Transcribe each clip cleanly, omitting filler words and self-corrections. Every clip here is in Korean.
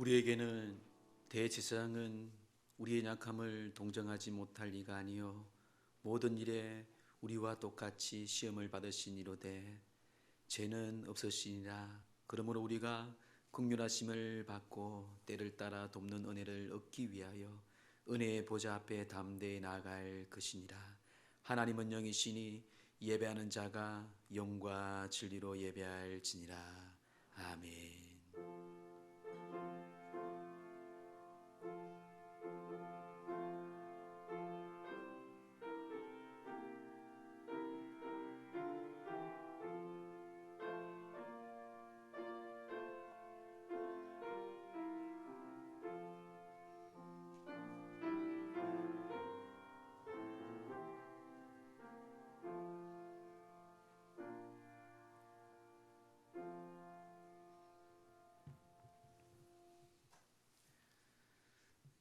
우리에게는 대제사장은 우리의 약함을 동정하지 못할 리가 아니요 모든 일에 우리와 똑같이 시험을 받으시니로되 죄는 없으시니라. 그러므로 우리가 긍휼하심을 받고 때를 따라 돕는 은혜를 얻기 위하여 은혜의 보좌 앞에 담대히 나아갈 것이니라. 하나님은 영이시니 예배하는 자가 영과 진리로 예배할지니라. 아멘.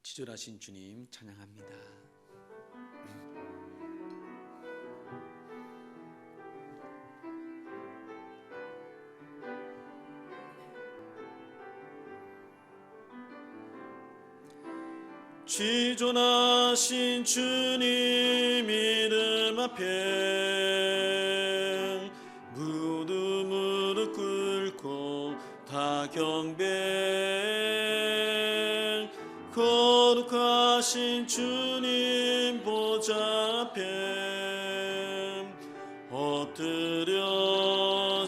지존하신 주님 찬양합니다. 지존하신 주님 이름 앞에 모두 무릎 꿇고 다 경배. 거룩하신 주님 보좌 앞에 엎드려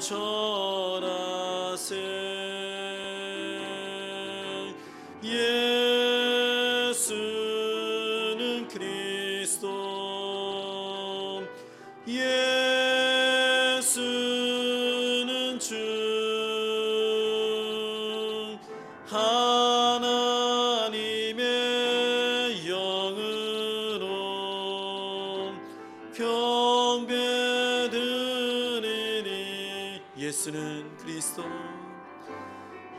절하세. 예수는 그리스도, 예수는 주, 하나님의 영으로 경배드리니. 예수는 그리스도,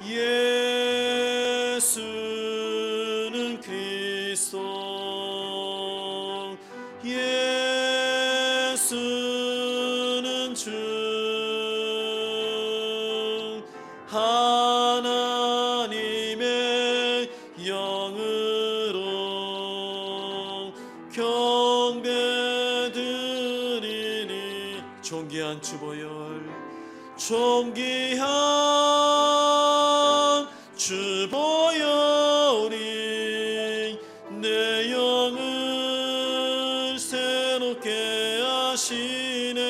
예수는 그리스도, 예수는 주, 하나님의 영으로 경배드리니. 존귀한 주보혈, 존귀한 주보혈이 내 영을 새롭게 하시네.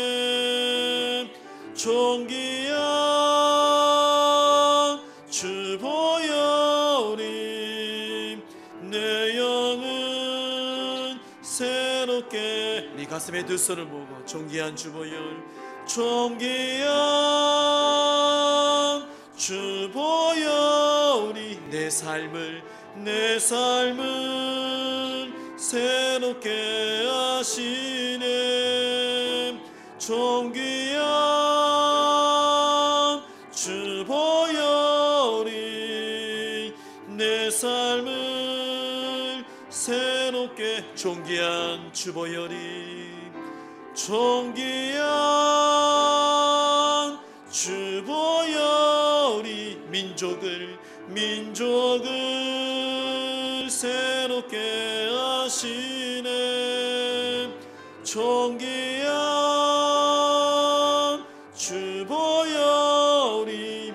존귀한 주보혈이 내 영을 새롭게. 네 가슴에 두 손을 모으고 존귀한 주보혈, 존귀한 주보혈이 내 삶을 새롭게 하시네. 존귀한 주보혈이 내 삶을 새롭게. 존귀한 주보혈이, 존귀한 주보혈이 민족을 새롭게 하시네. 존귀한 주보혈이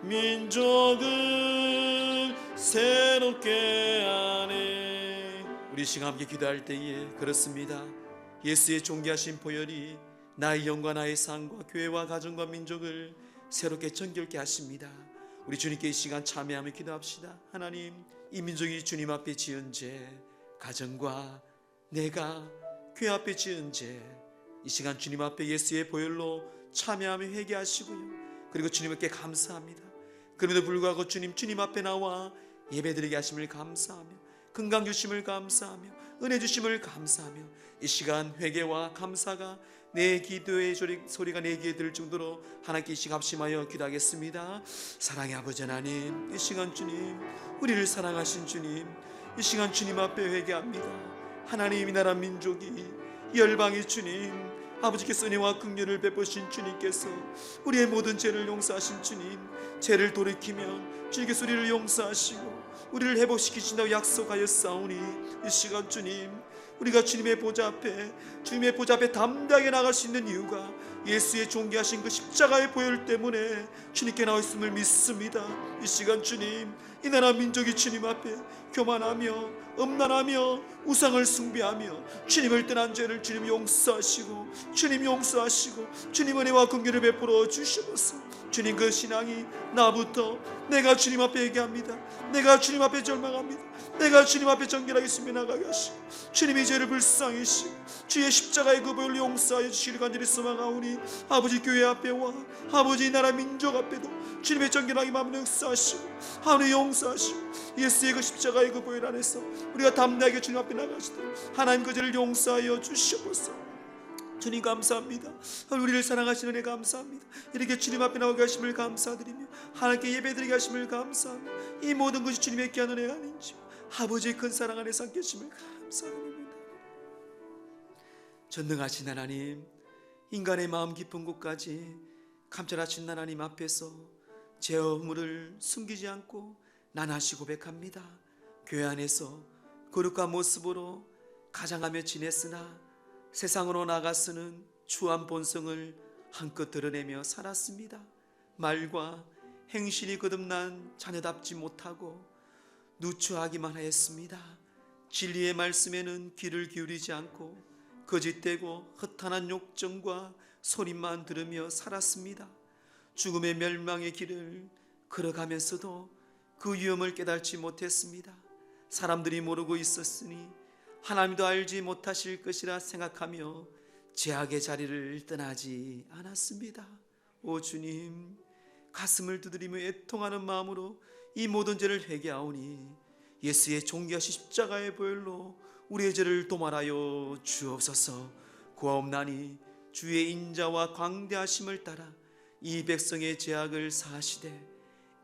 민족을 새롭게 하네. 우리 시간 함께 기도할 때에 그렇습니다. 예수의 존귀하신 보혈이 나의 영과 나의 삶과 교회와 가정과 민족을 새롭게 정결케 하십니다. 우리 주님께 이 시간 참여하며 기도합시다. 하나님, 이 민족이 주님 앞에 지은 죄, 가정과 내가 교회 앞에 지은 죄, 이 시간 주님 앞에 예수의 보혈로 참여하며 회개하시고요. 그리고 주님께 감사합니다. 그럼에도 불구하고 주님 앞에 나와 예배드리게 하심을 감사하며, 건강 주심을 감사하며, 은혜 주심을 감사하며, 이 시간 회개와 감사가 내 기도의 소리가 내 귀에 들을 정도로 하나님께 이 시간 합심하여 기도하겠습니다. 사랑의 아버지 하나님, 이 시간 주님, 우리를 사랑하신 주님, 이 시간 주님 앞에 회개합니다. 하나님, 이 나라 민족이, 열방이 주님 아버지께서 은혜와 긍휼을 베푸신 주님께서 우리의 모든 죄를 용서하신 주님, 죄를 돌이키면 주님께서 우리를 용서하시고 우리를 회복시키신다고 약속하였사오니 이 시간 주님, 우리가 주님의 보좌 앞에 담대하게 나갈 수 있는 이유가 예수의 존귀하신 그 십자가의 보혈 때문에 주님께 나와 있음을 믿습니다. 이 시간 주님, 이 나라 민족이 주님 앞에 교만하며 음란하며 우상을 숭배하며 주님을 떠난 죄를 주님 용서하시고 주님 은혜와 긍휼을 베풀어 주시옵소서. 주님, 그 신앙이 나부터 내가 주님 앞에 얘기합니다. 내가 주님 앞에 절망합니다. 내가 주님 앞에 정결하게 숨겨 나가게 하시고 주님의 죄를 불쌍히 여기시고 주의 십자가의 그 보혈을 용서하여 주시기를 간절히 소망하오니 아버지, 교회 앞에와 아버지 나라 민족 앞에도 주님의 정결하게 마음을 역사하시고 하나님 용서하시고 예수의 그 십자가의 그 보혈 안에서 우리가 담대하게 주님 앞에 나가시도록 하나님 그 죄를 용서하여 주시옵소서. 주님 감사합니다. 우리를 사랑하시는 은혜 감사합니다. 이렇게 주님 앞에 나오게 하심을 감사드리며 하나님께 예배드리게 하심을 감사하며 이 모든 것이 주님의 귀한 은혜 아닌지 아버지의 큰 사랑 안에 함께 하심을 감사드립니다. 전능하신 하나님, 인간의 마음 깊은 곳까지 감찰하신 하나님 앞에서 제 허물을 숨기지 않고 나날이 고백합니다. 교회 안에서 거룩한 모습으로 가장하며 지냈으나 세상으로 나가서는 추한 본성을 한껏 드러내며 살았습니다. 말과 행실이 거듭난 자녀답지 못하고 누추하기만 하였습니다. 진리의 말씀에는 귀를 기울이지 않고 거짓되고 허탄한 욕정과 소리만 들으며 살았습니다. 죽음의 멸망의 길을 걸어가면서도 그 위험을 깨닫지 못했습니다. 사람들이 모르고 있었으니 하나님도 알지 못하실 것이라 생각하며 죄악의 자리를 떠나지 않았습니다. 오 주님, 가슴을 두드리며 애통하는 마음으로 이 모든 죄를 회개하오니 예수의 존귀하신 십자가의 보혈로 우리의 죄를 도말하여 주옵소서. 구하옵나니 주의 인자와 광대하심을 따라 이 백성의 죄악을 사하시되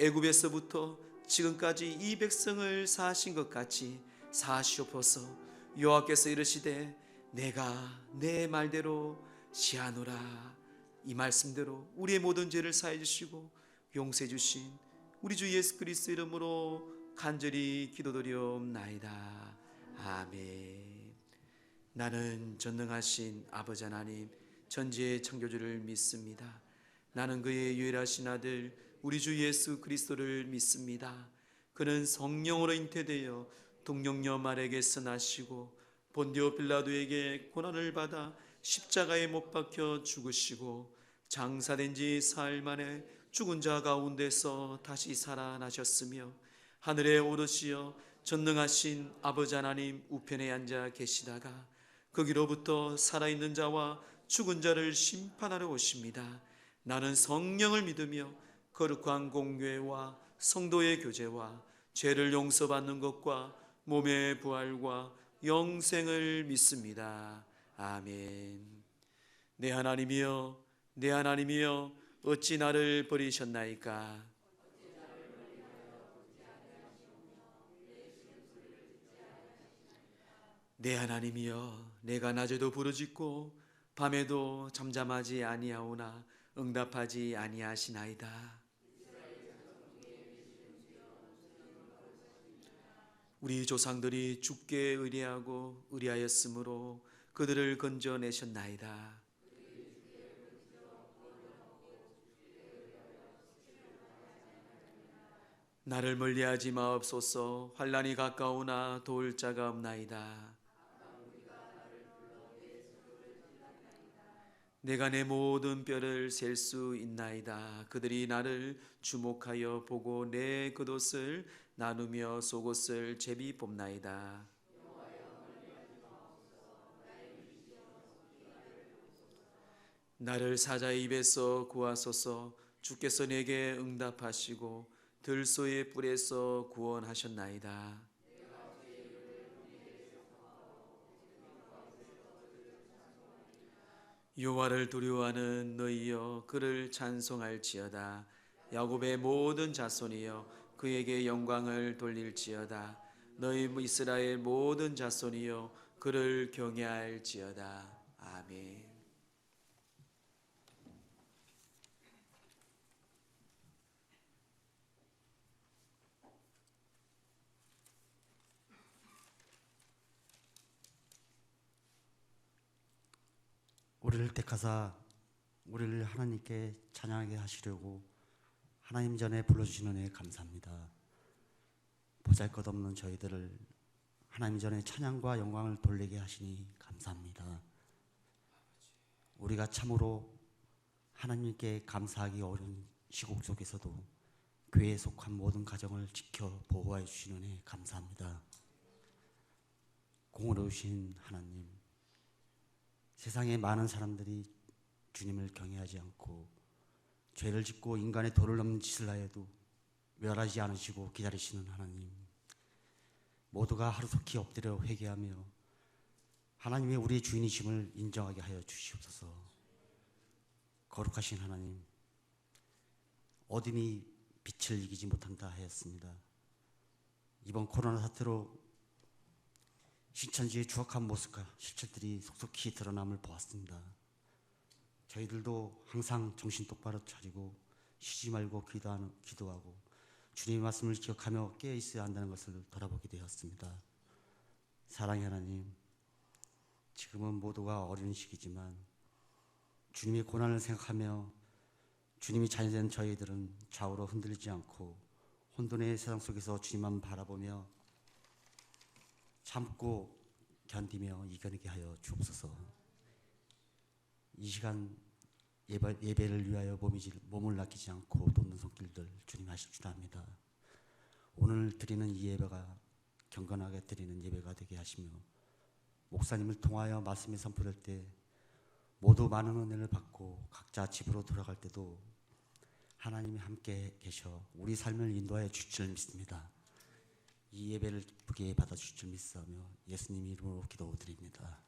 애굽에서부터 지금까지 이 백성을 사하신 것 같이 사하시옵소서. 여호와께서 이르시되 내가 내 말대로 시하노라. 이 말씀대로 우리의 모든 죄를 사해 주시고 용서해 주신 우리 주 예수 그리스도 이름으로 간절히 기도드리옵나이다. 아멘. 나는 전능하신 아버지 하나님 전지의 창조주를 믿습니다. 나는 그의 유일하신 아들 우리 주 예수 그리스도를 믿습니다. 그는 성령으로 잉태되어 동정녀 마리아에게서 나시고 본디오 빌라도에게 고난을 받아 십자가에 못 박혀 죽으시고 장사된 지 사흘 만에 죽은 자 가운데서 다시 살아나셨으며 하늘에 오르시어 전능하신 아버지 하나님 우편에 앉아 계시다가 거기로부터 살아있는 자와 죽은 자를 심판하러 오십니다. 나는 성령을 믿으며 거룩한 공교회와 성도의 교제와 죄를 용서받는 것과 몸의 부활과 영생을 믿습니다. 아멘. 내 하나님이여, 내 하나님이여, 어찌 나를 버리셨나이까? 내 하나님이여, 내가 낮에도 부르짖고 밤에도 잠잠하지 아니하오나 응답하지 아니하시나이다. 우리 조상들이 주께 의뢰하고 의뢰하였으므로 그들을 건져내셨나이다. 나를 멀리하지 마옵소서. 환난이 가까우나 도울 자가 없나이다. 내가 내 모든 뼈를 셀 수 있나이다. 그들이 나를 주목하여 보고 내 겉옷을 나누며 속옷을 제비 뽑나이다. 나를 사자의 입에서 구하소서. 주께서 내게 응답하시고 들소의 뿔에서 구원하셨나이다. 여호와를 두려워하는 너희여 그를 찬송할지어다. 야곱의 모든 자손이여 그에게 영광을 돌릴지어다. 너희 이스라엘 모든 자손이여 그를 경외할지어다. 아멘. 우리를 택하사 우리를 하나님께 찬양하게 하시려고 하나님 전에 불러주시는 은혜에 감사합니다. 보잘것없는 저희들을 하나님 전에 찬양과 영광을 돌리게 하시니 감사합니다. 우리가 참으로 하나님께 감사하기 어려운 시국 속에서도 교회에 속한 모든 가정을 지켜 보호해 주시는 은혜에 감사합니다. 공의로우신 하나님, 세상에 많은 사람들이 주님을 경외하지 않고 죄를 짓고 인간의 도를 넘는 짓을 하여도 멸하지 않으시고 기다리시는 하나님, 모두가 하루속히 엎드려 회개하며 하나님의 우리의 주인이심을 인정하게 하여 주시옵소서. 거룩하신 하나님, 어둠이 빛을 이기지 못한다 하였습니다. 이번 코로나 사태로 신천지의 추악한 모습과 실체들이 속속히 드러남을 보았습니다. 저희들도 항상 정신 똑바로 차리고 쉬지 말고 기도하고 주님의 말씀을 기억하며 깨어 있어야 한다는 것을 돌아보게 되었습니다. 사랑의 하나님, 지금은 모두가 어려운 시기지만 주님의 고난을 생각하며 주님이 자녀된 저희들은 좌우로 흔들리지 않고 혼돈의 세상 속에서 주님만 바라보며 참고 견디며 이겨내게 하여 주옵소서. 이 시간 예배를 위하여 몸을 맡기지 않고 돕는 손길들 주님 하실 줄 압니다. 오늘 드리는 이 예배가 경건하게 드리는 예배가 되게 하시며 목사님을 통하여 말씀이 선포될 때 모두 많은 은혜를 받고 각자 집으로 돌아갈 때도 하나님이 함께 계셔 우리 삶을 인도하여 주실 줄 믿습니다. 이 예배를 기쁘게 받아주실 줄 믿사오며 예수님 이름으로 기도드립니다.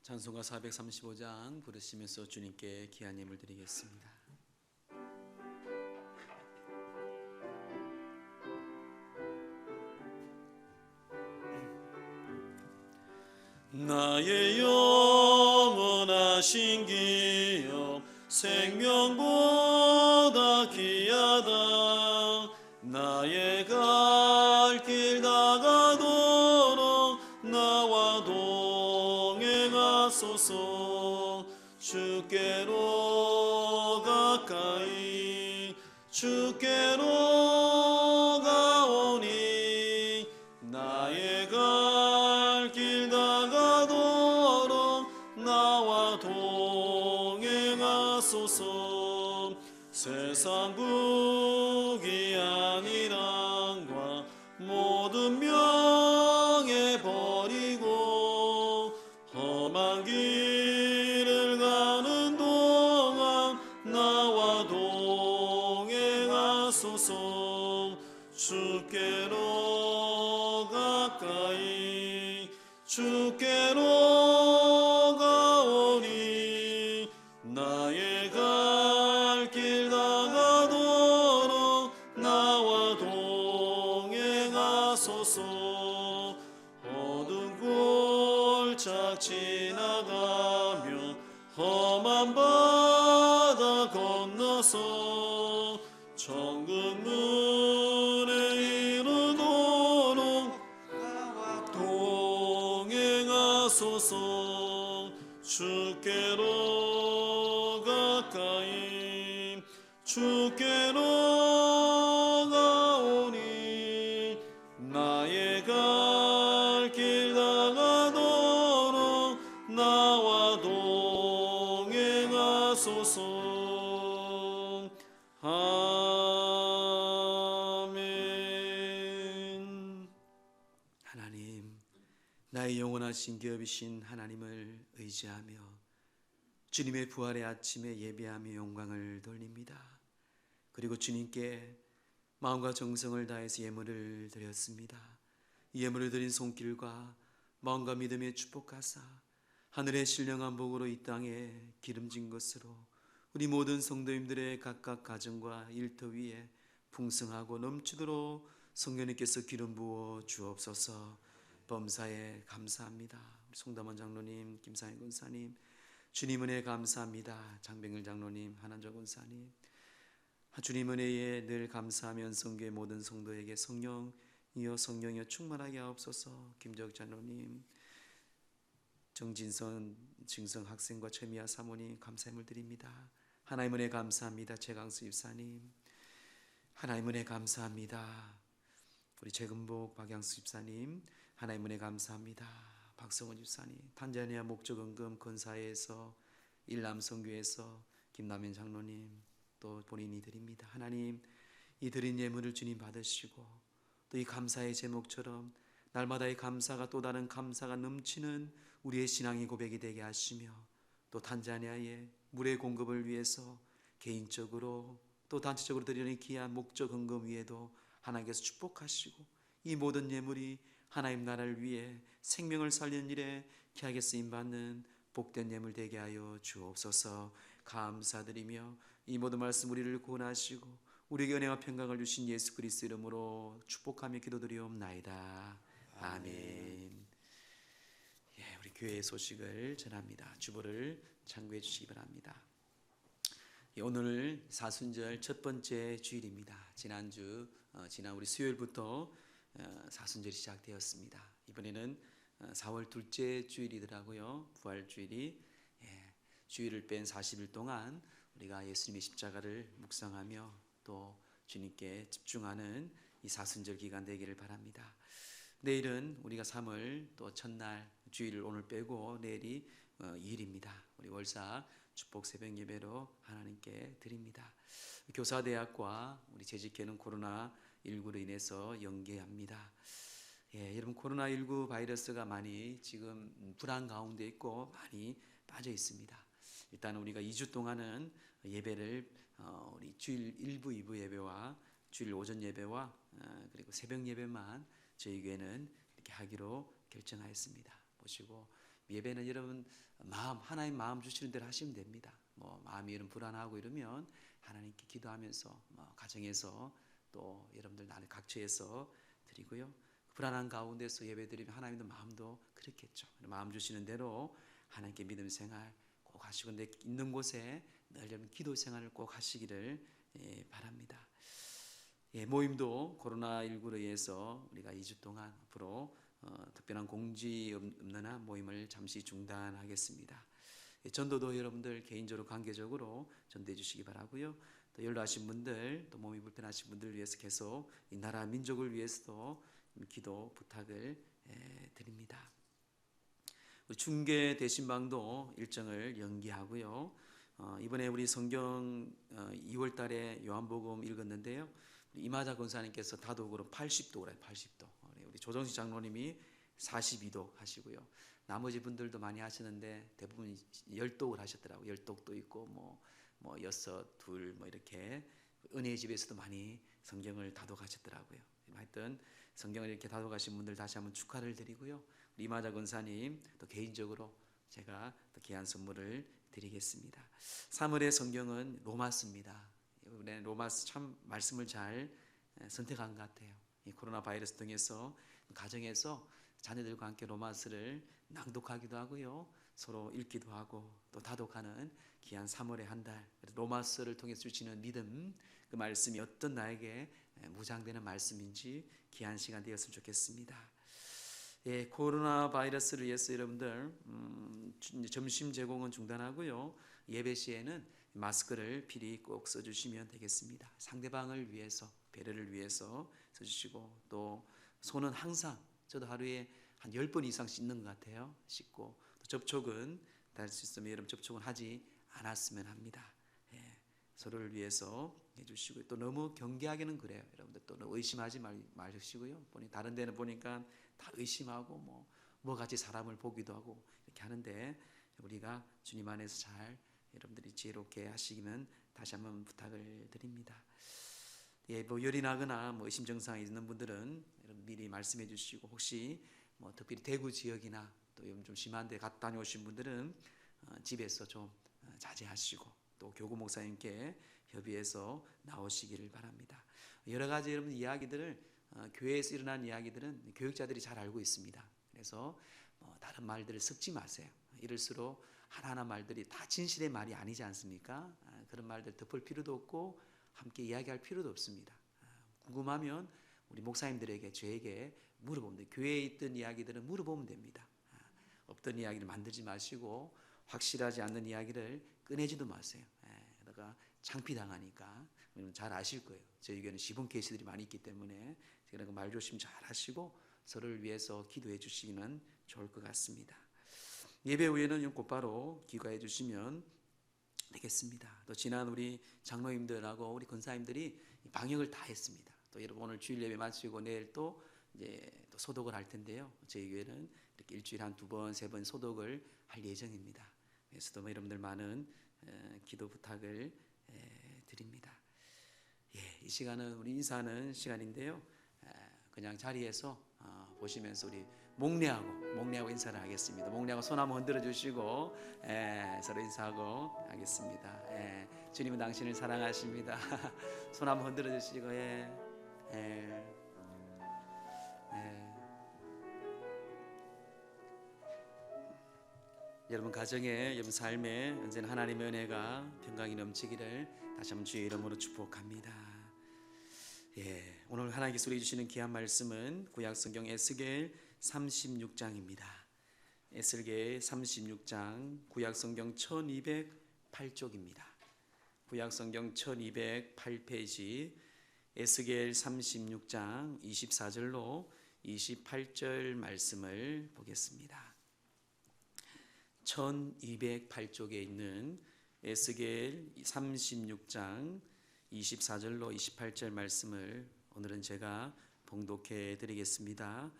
찬송가 435장 부르시면서 주님께 귀한 예물 드리겠습니다. 나의 영원하신 기업 생명보다 귀하다. 나의 갈 길 다가도록 나와 동행하소서. 주께로 가까이 주께로 가오니 나의 갈 길 다가도록 나와 동행하소서. 세상 부귀한 이랑과 모든 명예 버리고 험한 길을 가는 동안 나와 동행하소서. 주께로 가까이 주께로 가오니 나의 갈 길 다가도록 나와 동행하소서. 어두운 골짝 지나가며 험한 바다 건너서 천국 문에 이르도록 나와 동행하소서. 주께로 가까이 주께로 가오니 나의 갈 길 다가도록 나와 동행하소서. 아멘. 하나님, 나의 영원하신 기업이신 하나님을 의지하며 주님의 부활의 아침에 예배하며 영광을 돌립니다. 그리고 주님께 마음과 정성을 다해서 예물을 드렸습니다. 이 예물을 드린 손길과 마음과 믿음의 축복하사 하늘의 신령한 복으로 이 땅에 기름진 것으로 우리 모든 성도님들의 각각 가정과 일터 위에 풍성하고 넘치도록 성령님께서 기름 부어 주옵소서. 범사에 감사합니다. 송담원 장로님, 김상희 권사님, 주님 은혜 감사합니다. 장병일 장로님, 한한조 권사님, 주님 은혜에 늘 감사하면 성교의 모든 성도에게 성령이여 성령이여 충만하게 하옵소서. 김적 장로님, 정진선 증성 학생과 최미아 사모님 감사함을 드립니다. 하나님 은혜 감사합니다. 최강수 집사님, 하나님 은혜 감사합니다. 우리 최금복 박양수 집사님, 하나님 은혜 감사합니다. 박성원 집사님, 탄자니아 목적은금 건사회에서 일남성교에서 김남현 장로님, 또 본인이 드립니다. 하나님, 이 드린 예물을 주님 받으시고 또 이 감사의 제목처럼 날마다의 감사가 또 다른 감사가 넘치는 우리의 신앙의 고백이 되게 하시며, 또 탄자니아의 물의 공급을 위해서 개인적으로 또 단체적으로 드리는 귀한 목적 헌금 위에도 하나님께서 축복하시고 이 모든 예물이 하나님 나라를 위해 생명을 살리는 일에 귀하게 쓰임받는 복된 예물 되게 하여 주옵소서. 감사드리며 이 모든 말씀 우리를 구원하시고 우리에게 은혜와 평강을 주신 예수 그리스도 이름으로 축복하며 기도드리옵나이다. 아멘. 예, 우리 교회의 소식을 전합니다. 주보를 참고해 주시기 바랍니다. 오늘 사순절 첫 번째 주일입니다. 지난 우리 수요일부터 사순절이 시작되었습니다. 이번에는 4월 둘째 주일이더라고요. 부활주일이. 주일을 뺀 40일 동안 우리가 예수님의 십자가를 묵상하며 또 주님께 집중하는 이 사순절 기간 되기를 바랍니다. 내일은 우리가 3월 또 첫날 주일을 오늘 빼고 내일이 2일입니다. 우리 월사 축복 새벽 예배로 하나님께 드립니다. 교사대학과 우리 재직회는 코로나19로 인해서 연계합니다. 여러분, 코로나19 바이러스가 많이 지금 불안 가운데 있고 많이 빠져 있습니다. 일단 우리가 2주 동안은 예배를 우리 주일 1부, 2부 예배와 주일 오전 예배와 그리고 새벽 예배만 저희 교회는 이렇게 하기로 결정하였습니다. 보시고 예배는 여러분 하나님 마음 주시는 대로 하시면 됩니다. 마음이 이런 불안하고 이러면 하나님께 기도하면서 가정에서 또 여러분들 나는 각처에서 드리고요. 불안한 가운데서 예배드리면 하나님도 마음도 그렇겠죠. 마음 주시는 대로 하나님께 믿음 생활 꼭 하시고 내 있는 곳에 늘 여러분 기도 생활을 꼭 하시기를 바랍니다. 모임도 코로나19로 인해서 우리가 2주 동안 앞으로 특별한 공지 없는 한 모임을 잠시 중단하겠습니다. 전도도 여러분들 개인적으로 관계적으로 전도해 주시기 바라고요. 또 연로하신 분들, 또 몸이 불편하신 분들을 위해서 계속 이 나라 민족을 위해서도 기도 부탁을 드립니다. 중계 대신방도 일정을 연기하고요. 이번에 우리 성경 2월 달에 요한복음 읽었는데요. 이마자 권사님께서 다독으로 80도래 80도. 우리 조정식 장로님이 42도 하시고요. 나머지 분들도 많이 하시는데 대부분 10독을 하셨더라고요. 10독도 있고 뭐 6, 2 이렇게 은혜의 집에서도 많이 성경을 다독하셨더라고요. 하여튼 성경을 이렇게 다독하신 분들 다시 한번 축하를 드리고요. 우리 이마자 권사님 또 개인적으로 제가 또 귀한 선물을 드리겠습니다. 3월의 성경은 로마서입니다. 이번에 로마서 참 말씀을 잘 선택한 것 같아요. 이 코로나 바이러스 등에서 가정에서 자녀들과 함께 로마서를 낭독하기도 하고요. 서로 읽기도 하고 또 다독하는 귀한 3월의 한 달, 로마서를 통해서 주시는 믿음, 그 말씀이 어떤 나에게 무장되는 말씀인지 귀한 시간 되었으면 좋겠습니다. 코로나 바이러스를 위해서 여러분들 점심 제공은 중단하고요. 예배 시에는 마스크를 필히 꼭 써주시면 되겠습니다. 상대방을 위해서, 배려를 위해서 써주시고, 또 손은 항상 저도 하루에 한 10번 이상 씻는 것 같아요. 씻고 또 접촉은 닿을 수 있으면 여러분 접촉은 하지 않았으면 합니다. 서로를 위해서 해주시고, 또 너무 경계하기는 그래요. 여러분들 또 의심하지 마시고요. 다른 데는 보니까 다 의심하고 뭐 같이 사람을 보기도 하고 이렇게 하는데, 우리가 주님 안에서 잘 여러분들이 지혜롭게 하시기는 다시 한번 부탁을 드립니다. 열이 나거나 의심 증상이 있는 분들은 여러분 미리 말씀해 주시고, 혹시 특별히 대구 지역이나 또 좀 심한데 갔다 다녀오신 분들은 집에서 좀 자제하시고 또 교구 목사님께 협의해서 나오시기를 바랍니다. 여러 가지 여러분 이야기들을 교회에서 일어난 이야기들은 교육자들이 잘 알고 있습니다. 그래서 다른 말들을 섞지 마세요. 이럴수록 하나하나 말들이 다 진실의 말이 아니지 않습니까? 그런 말들 덮을 필요도 없고 함께 이야기할 필요도 없습니다. 궁금하면 우리 목사님들에게 저에게 물어보면 돼요. 교회에 있던 이야기들은 물어보면 됩니다. 없던 이야기를 만들지 마시고 확실하지 않는 이야기를 꺼내지도 마세요. 그러다가 창피당하니까 잘 아실 거예요. 저희 교회는 시범 케이스들이 많이 있기 때문에 그러니까 말 조심 잘 하시고 서로를 위해서 기도해 주시기는 좋을 것 같습니다. 예배 후에는 곧바로 기도해 주시면 되겠습니다. 또 지난 우리 장로님들하고 우리 권사님들이 방역을 다 했습니다. 또 여러분 오늘 주일 예배 마치고 내일 또 이제 또 소독을 할 텐데요. 저희 교회는 이렇게 일주일에 한 2번, 3번 소독을 할 예정입니다. 그래서 또 여러분들 많은 기도 부탁을 드립니다. 이 시간은 우리 인사하는 시간인데요. 그냥 자리에서 보시면서 우리 목례하고 인사를 하겠습니다. 목례하고 손 한번 흔들어 주시고 서로 인사하고 하겠습니다. 주님은 당신을 사랑하십니다. 손 한번 흔들어 주시고 여러분 가정에 여러분 삶에 언제나 하나님의 은혜가 평강이 넘치기를 다시 한번 주의 이름으로 축복합니다. 오늘 하나님께서 우리에게 주시는 귀한 말씀은 구약성경 에스겔 36장입니다. 에스겔 36장 구약성경 1208쪽입니다. 구약성경 1208페이지 에스겔 36장 24절로 28절 말씀을 보겠습니다. 1208쪽에 있는 에스겔 36장 24절로 28절 말씀을 오늘은 제가 봉독해 드리겠습니다.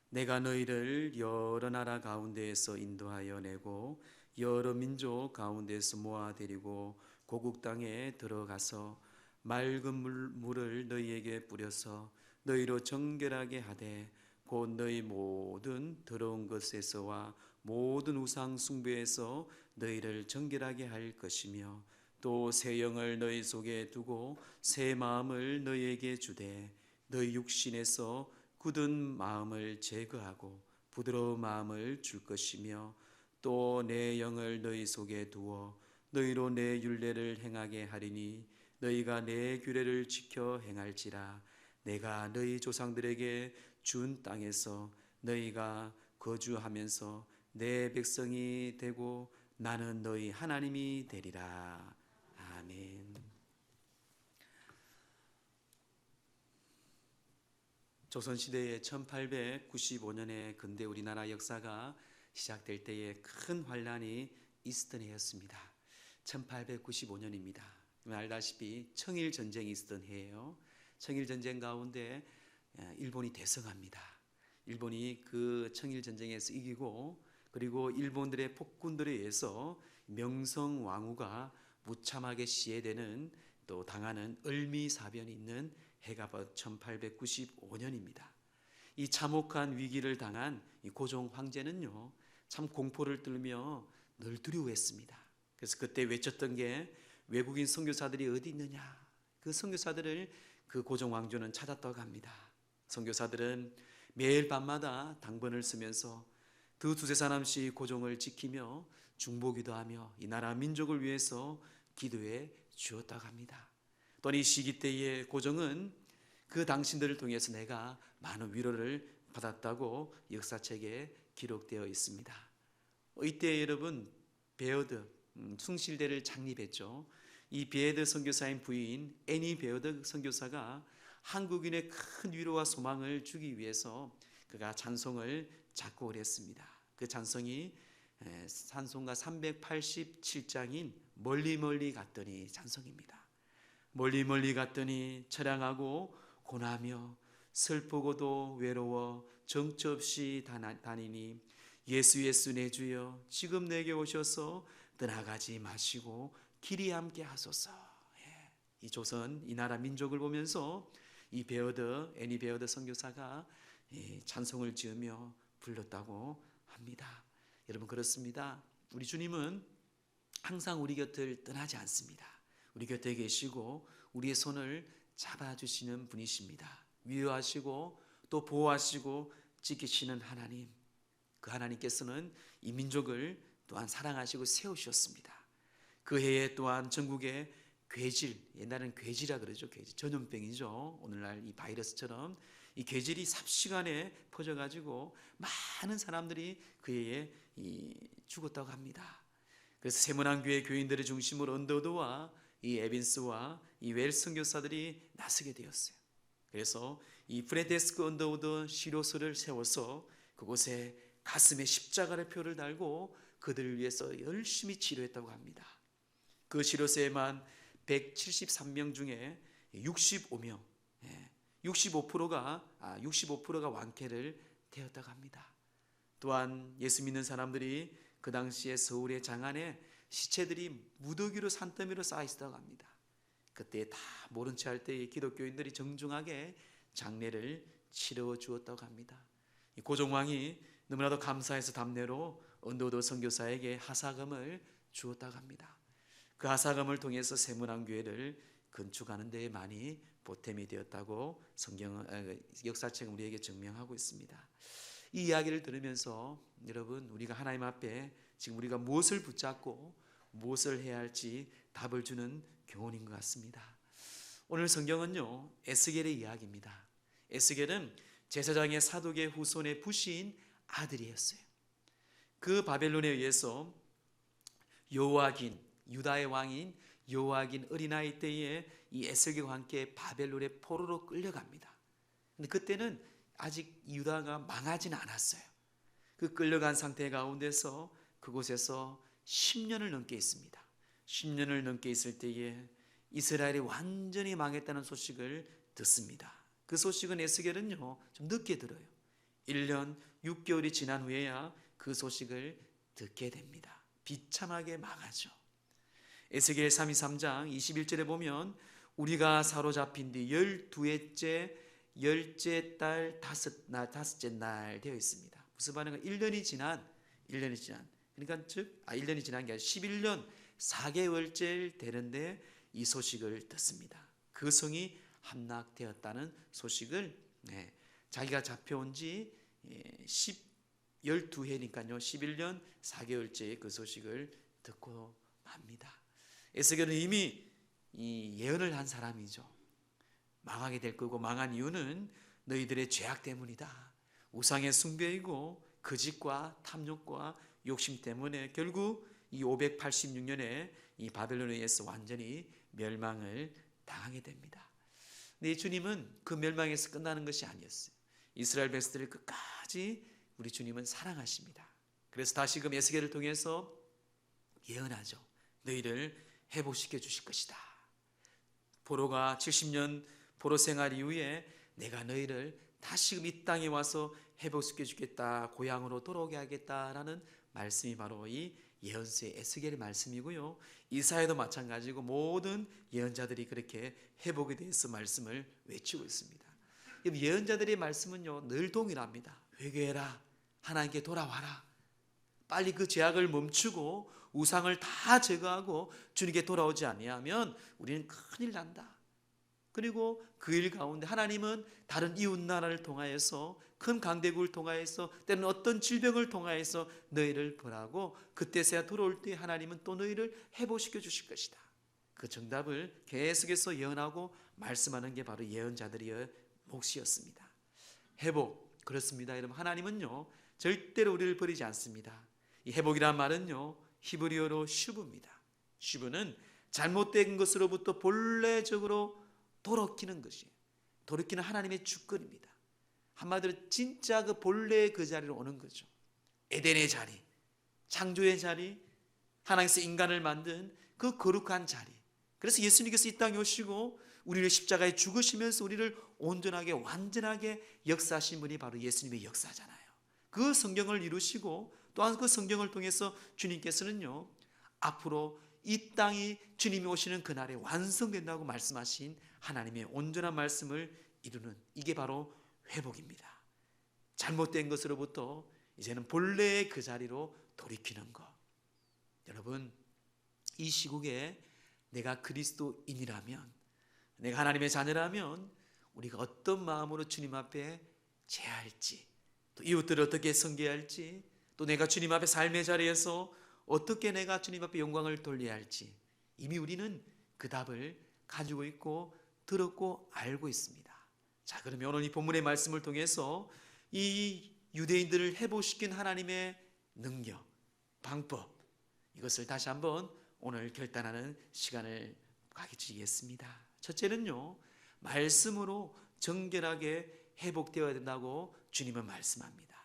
내가 너희를 여러 나라 가운데에서 인도하여 내고 여러 민족 가운데에서 모아 데리고 고국 땅에 들어가서 맑은 물을 너희에게 뿌려서 너희로 정결하게 하되 곧 너희 모든 더러운 것에서와 모든 우상 숭배에서 너희를 정결하게 할 것이며 또 새 영을 너희 속에 두고 새 마음을 너희에게 주되 너희 육신에서 굳은 마음을 제거하고 부드러운 마음을 줄 것이며 또 내 영을 너희 속에 두어 너희로 내 율례를 행하게 하리니 너희가 내 규례를 지켜 행할지라. 내가 너희 조상들에게 준 땅에서 너희가 거주하면서 내 백성이 되고 나는 너희 하나님이 되리라. 아멘. 조선시대의 1895년에 근대 우리나라 역사가 시작될 때에 큰 환란이 있었던 해였습니다. 1895년입니다. 알다시피 청일전쟁이 있었던 해예요. 청일전쟁 가운데 일본이 대성합니다. 일본이 그 청일전쟁에서 이기고 그리고 일본들의 폭군들에 의해서 명성왕후가 무참하게 시해되는 또 당하는 을미사변이 있는 해가 바로 1895년입니다. 이 참혹한 위기를 당한 이 고종 황제는요 참 공포를 떨며 늘 두려워했습니다. 그래서 그때 외쳤던 게 외국인 선교사들이 어디 있느냐. 그 선교사들을 그 고종 왕조는 찾았다고 합니다. 선교사들은 매일 밤마다 당번을 쓰면서 두세 사람씩 고종을 지키며 중보기도 하며 이 나라 민족을 위해서 기도해 주었다고 합니다. 또 이 시기 때에 고종은 그 당신들을 통해서 내가 많은 위로를 받았다고 역사책에 기록되어 있습니다. 이때 여러분 베어드 숭실대를 창립했죠. 이 베어드 선교사인 부인 애니 베어드 선교사가 한국인의 큰 위로와 소망을 주기 위해서 그가 찬송을 작곡을 했습니다. 그 찬송이 찬송가 387장인 멀리 멀리 갔더니 찬송입니다. 멀리 멀리 갔더니 처량하고 고나며 슬프고도 외로워 정처 없이 다니니 예수 예수 내 주여 지금 내게 오셔서 떠나가지 마시고 길이 함께 하소서. 이 조선 이 나라 민족을 보면서 이 베어드 애니 베어드 선교사가 찬송을 지으며 불렀다고 합니다. 여러분 그렇습니다. 우리 주님은 항상 우리 곁을 떠나지 않습니다. 우리 곁에 계시고 우리의 손을 잡아주시는 분이십니다. 위로하시고 또 보호하시고 지키시는 하나님, 그 하나님께서는 이 민족을 또한 사랑하시고 세우셨습니다. 그 해에 또한 전국에 괴질, 옛날에는 괴질이라 그러죠. 괴질, 전염병이죠. 오늘날 이 바이러스처럼 이 괴질이 삽시간에 퍼져가지고 많은 사람들이 그 해에 죽었다고 합니다. 그래서 세문안교회 교인들의 중심으로 언더우드와 이 에빈스와 이 웰스 선교사들이 나서게 되었어요. 그래서 이 프레데스크 언더우드 시로소를 세워서 그곳에 가슴에 십자가의 표를 달고 그들을 위해서 열심히 치료했다고 합니다. 그 시로소에만 173명 중에 65명, 65%가 완쾌를 되었다고 합니다. 또한 예수 믿는 사람들이 그 당시에 서울의 장안에 시체들이 무더기로 산더미로 쌓여 있었다고 합니다. 그때 다 모른 채 할 때에 기독교인들이 정중하게 장례를 치러 주었다고 합니다. 고종왕이 너무나도 감사해서 답례로 언더우드 선교사에게 하사금을 주었다고 합니다. 그 하사금을 통해서 세문안교회를 건축하는 데 많이 보탬이 되었다고 역사책은 우리에게 증명하고 있습니다. 이 이야기를 들으면서 여러분, 우리가 하나님 앞에 지금 우리가 무엇을 붙잡고 무엇을 해야 할지 답을 주는 교훈인 것 같습니다. 오늘 성경은요, 에스겔의 이야기입니다. 에스겔은 제사장의 사독의 후손의 부시인 아들이었어요. 그 바벨론에 의해서 요아긴, 유다의 왕인 요아긴 어린아이 때에 이 에스겔과 함께 바벨론의 포로로 끌려갑니다. 근데 그때는 아직 유다가 망하지는 않았어요. 그 끌려간 상태 가운데서 그곳에서 10년을 넘게 있습니다. 10년을 넘게 있을 때에 이스라엘이 완전히 망했다는 소식을 듣습니다. 그 소식은 에스겔은요, 좀 늦게 들어요. 1년 6개월이 지난 후에야 그 소식을 듣게 됩니다. 비참하게 망하죠. 에스겔 33장 21절에 보면 우리가 사로잡힌 뒤 12회째 열째 달 다섯째 날 되어 있습니다. 무슨 말인가? 1년이 지난 그러니까 1년이 지난 게 아니라 11년 4개월째 되는데 이 소식을 듣습니다. 그 성이 함락되었다는 소식을 자기가 잡혀온 지 12회니까요 11년 4개월째 그 소식을 듣고 맙니다. 에스겔은 이미 예언을 한 사람이죠. 망하게 될 거고 망한 이유는 너희들의 죄악 때문이다. 우상의 숭배이고 거짓과 탐욕과 욕심 때문에 결국 이 586년에 이 바벨론에 의해서 완전히 멸망을 당하게 됩니다. 근데 주님은 그 멸망에서 끝나는 것이 아니었어요. 이스라엘 백성들을 끝까지 우리 주님은 사랑하십니다. 그래서 다시금 에스겔을 통해서 예언하죠. 너희를 회복시켜 주실 것이다. 포로가 70년 포로 생활 이후에 내가 너희를 다시금 이 땅에 와서 회복시켜 주겠다. 고향으로 돌아오게 하겠다라는 말씀이 바로 이 예언서의 에스겔의 말씀이고요. 이사야도 마찬가지고 모든 예언자들이 그렇게 회복에 대해서 말씀을 외치고 있습니다. 예언자들의 말씀은요 늘 동일합니다. 회개해라. 하나님께 돌아와라. 빨리 그 죄악을 멈추고 우상을 다 제거하고 주님께 돌아오지 아니하면 우리는 큰일 난다. 그리고 그 일 가운데 하나님은 다른 이웃 나라를 통하여서 큰 강대국을 통하여서 때는 어떤 질병을 통하여서 너희를 벌하고 그때서야 돌아올 때 하나님은 또 너희를 회복시켜 주실 것이다. 그 정답을 계속해서 예언하고 말씀하는 게 바로 예언자들의 몫이었습니다. 회복, 그렇습니다. 여러분, 하나님은요 절대로 우리를 버리지 않습니다. 이 회복이란 말은요 히브리어로 슈브입니다. 슈브는 잘못된 것으로부터 본래적으로 돌이키는 것이에요. 돌이키는 하나님의 주권입니다. 한마디로 진짜 그 본래의 그 자리로 오는 거죠. 에덴의 자리, 창조의 자리, 하나님께서 인간을 만든 그 거룩한 자리. 그래서 예수님께서 이 땅에 오시고 우리를 십자가에 죽으시면서 우리를 온전하게 완전하게 역사하신 분이 바로 예수님의 역사잖아요. 그 성경을 이루시고 또한 그 성경을 통해서 주님께서는요 앞으로 이 땅이 주님이 오시는 그날에 완성된다고 말씀하신 하나님의 온전한 말씀을 이루는, 이게 바로 회복입니다. 잘못된 것으로부터 이제는 본래의 그 자리로 돌이키는 것. 여러분, 이 시국에 내가 그리스도인이라면 내가 하나님의 자녀라면 우리가 어떤 마음으로 주님 앞에 제할지, 또 이웃들을 어떻게 섬겨야 할지, 또 내가 주님 앞에 삶의 자리에서 어떻게 내가 주님 앞에 영광을 돌려야 할지 이미 우리는 그 답을 가지고 있고 들었고 알고 있습니다. 자, 그러면 오늘 이 본문의 말씀을 통해서 이 유대인들을 회복시킨 하나님의 능력, 방법, 이것을 다시 한번 오늘 결단하는 시간을 가지겠습니다. 첫째는요, 말씀으로 정결하게 회복되어야 된다고 주님은 말씀합니다.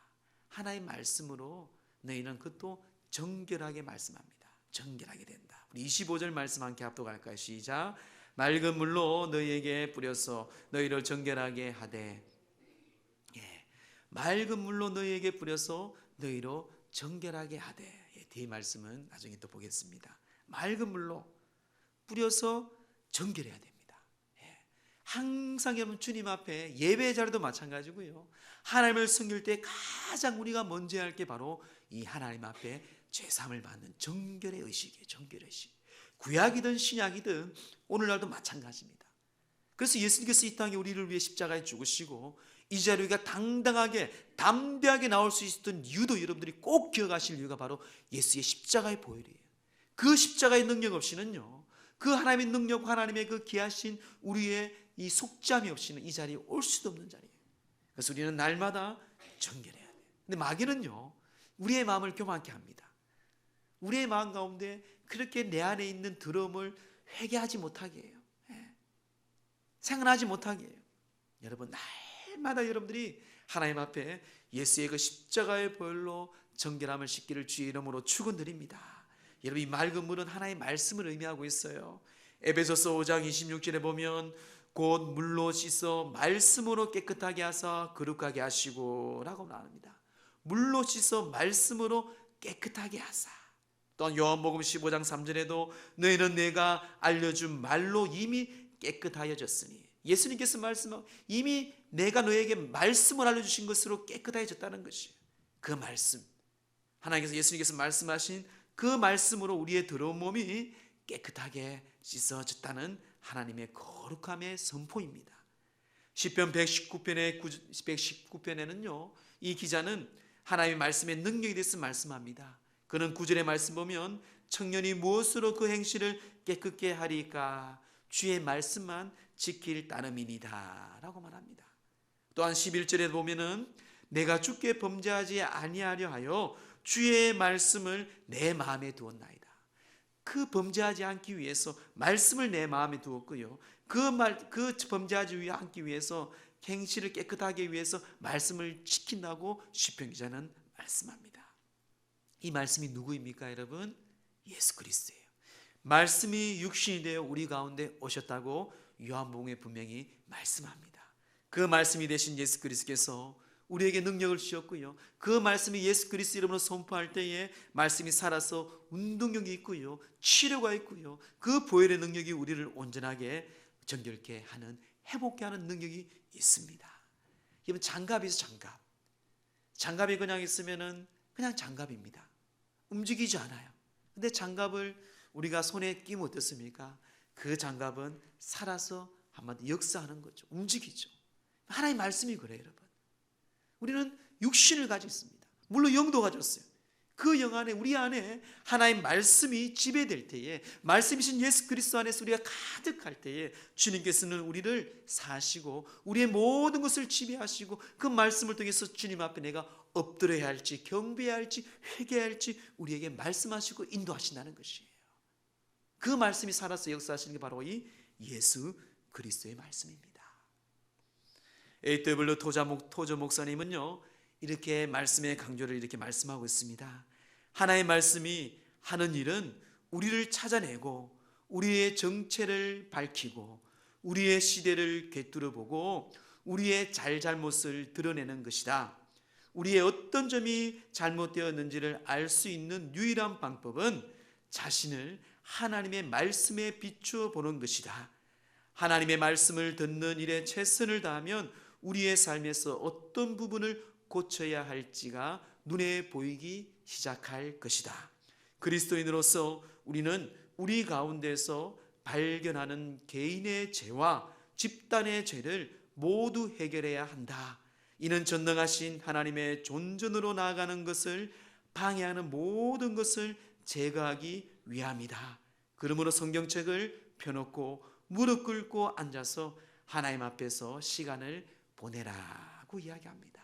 하나의 말씀으로 너희는 그것도 정결하게 말씀합니다. 정결하게 된다. 우리 25절 말씀 함께 합독할까요? 시작. 맑은 물로 너희에게 뿌려서 너희를 정결하게 하되, 맑은 물로 너희에게 뿌려서 너희로 정결하게 하되. 뒤의 말씀은 나중에 또 보겠습니다. 맑은 물로 뿌려서 정결해야 됩니다. 항상 여러분 주님 앞에 예배 자리도 마찬가지고요, 하나님을 섬길 때 가장 우리가 먼저 해야 할 게 바로 이 하나님 앞에 죄사함을 받는 정결의 의식이에요. 정결의 의식. 구약이든 신약이든 오늘날도 마찬가지입니다. 그래서 예수님께서 이 땅에 우리를 위해 십자가에 죽으시고 이 자리에 우리가 당당하게 담대하게 나올 수 있었던 이유도 여러분들이 꼭 기억하실 이유가 바로 예수의 십자가의 보혈이에요. 그 십자가의 능력 없이는요, 그 하나님의 능력, 하나님의 그 귀하신 우리의 이 속죄함이 없이는 이 자리에 올 수도 없는 자리예요. 그래서 우리는 날마다 정결해야 돼요. 근데 마귀는요, 우리의 마음을 교만케 합니다. 우리의 마음 가운데 그렇게 내 안에 있는 더러움을 회개하지 못하게 해요. 생각하지 못하게 해요. 여러분, 날마다 여러분들이 하나님 앞에 예수의 그 십자가의 보혈로 정결함을 씻기를 주의 이름으로 축원드립니다. 여러분, 이 맑은 물은 하나의 말씀을 의미하고 있어요. 에베소서 5장 26절에 보면 곧 물로 씻어 말씀으로 깨끗하게 하사 거룩하게 하시고 라고 나옵니다. 물로 씻어 말씀으로 깨끗하게 하사. 또한 요한복음 15장 3절에도 너희는 내가 알려준 말로 이미 깨끗하여졌으니, 예수님께서 말씀하고 이미 내가 너에게 말씀을 알려주신 것으로 깨끗해졌다는 것이에요. 그 말씀, 하나님께서 예수님께서 말씀하신 그 말씀으로 우리의 더러운 몸이 깨끗하게 씻어졌다는 하나님의 거룩함의 선포입니다. 시편 119편에는요, 이 기자는 하나님의 말씀의 능력에 대해서 말씀합니다. 그는 9절의 말씀 보면 청년이 무엇으로 그 행실을 깨끗게 하리까? 주의 말씀만 지킬 따름이니이다 라고 말합니다. 또한 11절에 보면은 내가 주께 범죄하지 아니하려 하여 주의 말씀을 내 마음에 두었나이다. 그 범죄하지 않기 위해서 말씀을 내 마음에 두었고요, 그 범죄하지 않기 위해서 행실을 깨끗하게 위해서 말씀을 지킨다고 시편 기자는 말씀합니다. 이 말씀이 누구입니까, 여러분? 예수 그리스도예요. 말씀이 육신이 되어 우리 가운데 오셨다고 요한복음에 분명히 말씀합니다. 그 말씀이 되신 예수 그리스도께서 우리에게 능력을 주셨고요, 그 말씀이 예수 그리스도 이름으로 선포할 때에 말씀이 살아서 운동력이 있고요, 치료가 있고요, 그 보혈의 능력이 우리를 온전하게 정결케 하는, 회복케 하는 능력이 있습니다. 여러분, 장갑이죠. 장갑이 그냥 있으면은 그냥 장갑입니다. 움직이지 않아요. 근데 장갑을 우리가 손에 끼면 어떻습니까? 그 장갑은 살아서 한마디 역사하는 거죠. 움직이죠. 하나님의 말씀이 그래요, 여러분. 우리는 육신을 가지고 있습니다. 물론 영도 가졌어요. 그 영 안에, 우리 안에 하나님의 말씀이 지배될 때에, 말씀이신 예수 그리스도 안에서 우리가 가득할 때에 주님께서는 우리를 사시고 우리의 모든 것을 지배하시고 그 말씀을 통해서 주님 앞에 내가 엎드려야 할지 경배해야 할지 회개해야 할지 우리에게 말씀하시고 인도하신다는 것이에요. 그 말씀이 살아서 역사하시는 게 바로 이 예수 그리스도의 말씀입니다. A.W. 토저 목사님은요, 이렇게 말씀의 강조를 이렇게 말씀하고 있습니다. 하나의 말씀이 하는 일은 우리를 찾아내고 우리의 정체를 밝히고 우리의 시대를 꿰뚫어보고 우리의 잘못을 드러내는 것이다. 우리의 어떤 점이 잘못되었는지를 알 수 있는 유일한 방법은 자신을 하나님의 말씀에 비추어 보는 것이다. 하나님의 말씀을 듣는 일에 최선을 다하면 우리의 삶에서 어떤 부분을 고쳐야 할지가 눈에 보이기 시작할 것이다. 그리스도인으로서 우리는 우리 가운데서 발견하는 개인의 죄와 집단의 죄를 모두 해결해야 한다. 이는 전능하신 하나님의 존전으로 나아가는 것을 방해하는 모든 것을 제거하기 위함이다. 그러므로 성경책을 펴놓고 무릎 꿇고 앉아서 하나님 앞에서 시간을 보내라고 이야기합니다.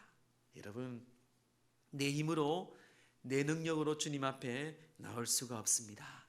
여러분, 내 힘으로 내 능력으로 주님 앞에 나올 수가 없습니다.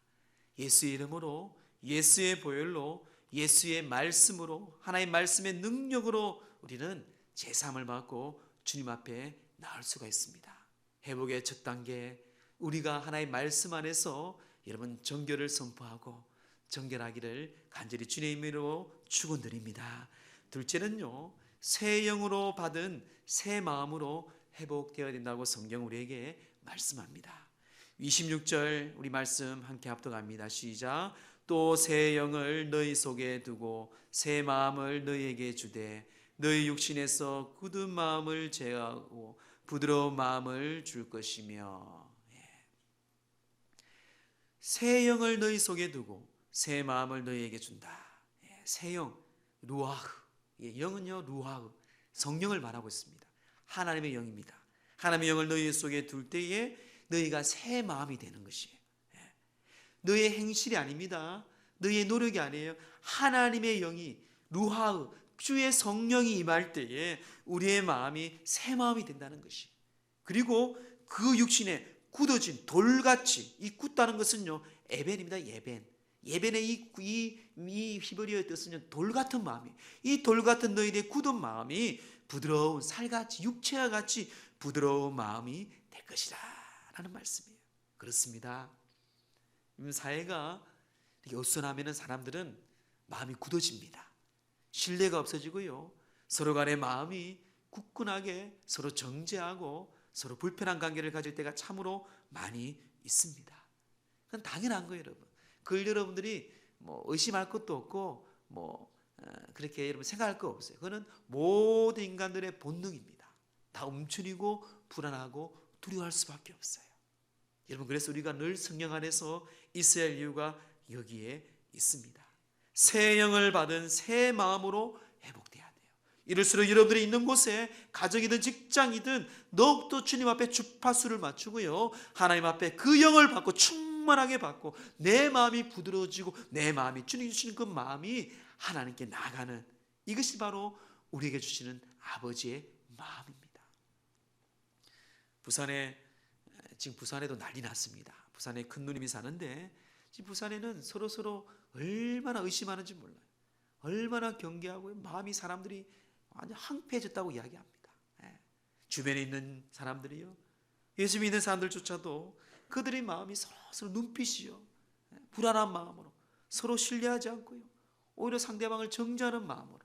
예수의 이름으로, 예수의 보혈로, 예수의 말씀으로, 하나님의 말씀의 능력으로 우리는 제삼을 받고 주님 앞에 나올 수가 있습니다. 회복의 첫 단계, 우리가 하나님의 말씀 안에서 여러분 정결을 선포하고 정결하기를 간절히 주님의 이름으로 축원드립니다. 둘째는요, 새 영으로 받은 새 마음으로 회복되어야 된다고 성경 우리에게 말씀합니다. 26절 우리 말씀 함께 합독합니다. 시작. 또 새 영을 너희 속에 두고 새 마음을 너희에게 주되 너희 육신에서 굳은 마음을 제하고 부드러운 마음을 줄 것이며. 새 영을 너희 속에 두고 새 마음을 너희에게 준다. 새 영, 루아흐. 영은요, 루아흐, 성령을 말하고 있습니다. 하나님의 영입니다. 하나님의 영을 너희 속에 둘 때에 너희가 새 마음이 되는 것이에요. 너희의 행실이 아닙니다. 너희의 노력이 아니에요. 하나님의 영이, 루하흐, 주의 성령이 임할 때에 우리의 마음이 새 마음이 된다는 것이. 그리고 그 육신에 굳어진 돌같이, 이 굳다는 것은요, 에벤입니다. 예벤의 이 히브리어의 뜻은 돌 같은 마음이, 이 돌 같은 너희들의 굳은 마음이 부드러운 살같이, 육체와 같이 부드러운 마음이 될 것이라 라는 말씀이에요. 그렇습니다. 사회가 이렇게 어수선하면 사람들은 마음이 굳어집니다. 신뢰가 없어지고요, 서로 간의 마음이 굳건하게 서로 정죄하고 서로 불편한 관계를 가질 때가 참으로 많이 있습니다. 그건 당연한 거예요, 여러분. 그걸 여러분들이 뭐 의심할 것도 없고 그렇게 여러분 생각할 거 없어요. 그거는 모든 인간들의 본능입니다. 다 움츠리고 불안하고 두려워할 수밖에 없어요. 여러분, 그래서 우리가 늘 성령 안에서 있어야 할 이유가 여기에 있습니다. 새 영을 받은 새 마음으로 회복돼야 돼요. 이럴수록 여러분들이 있는 곳에 가정이든 직장이든 더욱더 주님 앞에 주파수를 맞추고요, 하나님 앞에 그 영을 받고 충만하게 받고 내 마음이 부드러워지고 내 마음이 주님 주시는 그 마음이 하나님께 나가는, 이것이 바로 우리에게 주시는 아버지의 마음입니다. 지금 부산에도 난리 났습니다. 부산에 큰 누님이 사는데 지금 부산에는 서로 얼마나 의심하는지 몰라요. 얼마나 경계하고 마음이 사람들이 완전 황폐해졌다고 이야기합니다. 주변에 있는 사람들이요, 예수 믿는 사람들조차도 그들의 마음이 서로 눈빛이요, 불안한 마음으로 서로 신뢰하지 않고요, 오히려 상대방을 정죄하는 마음으로,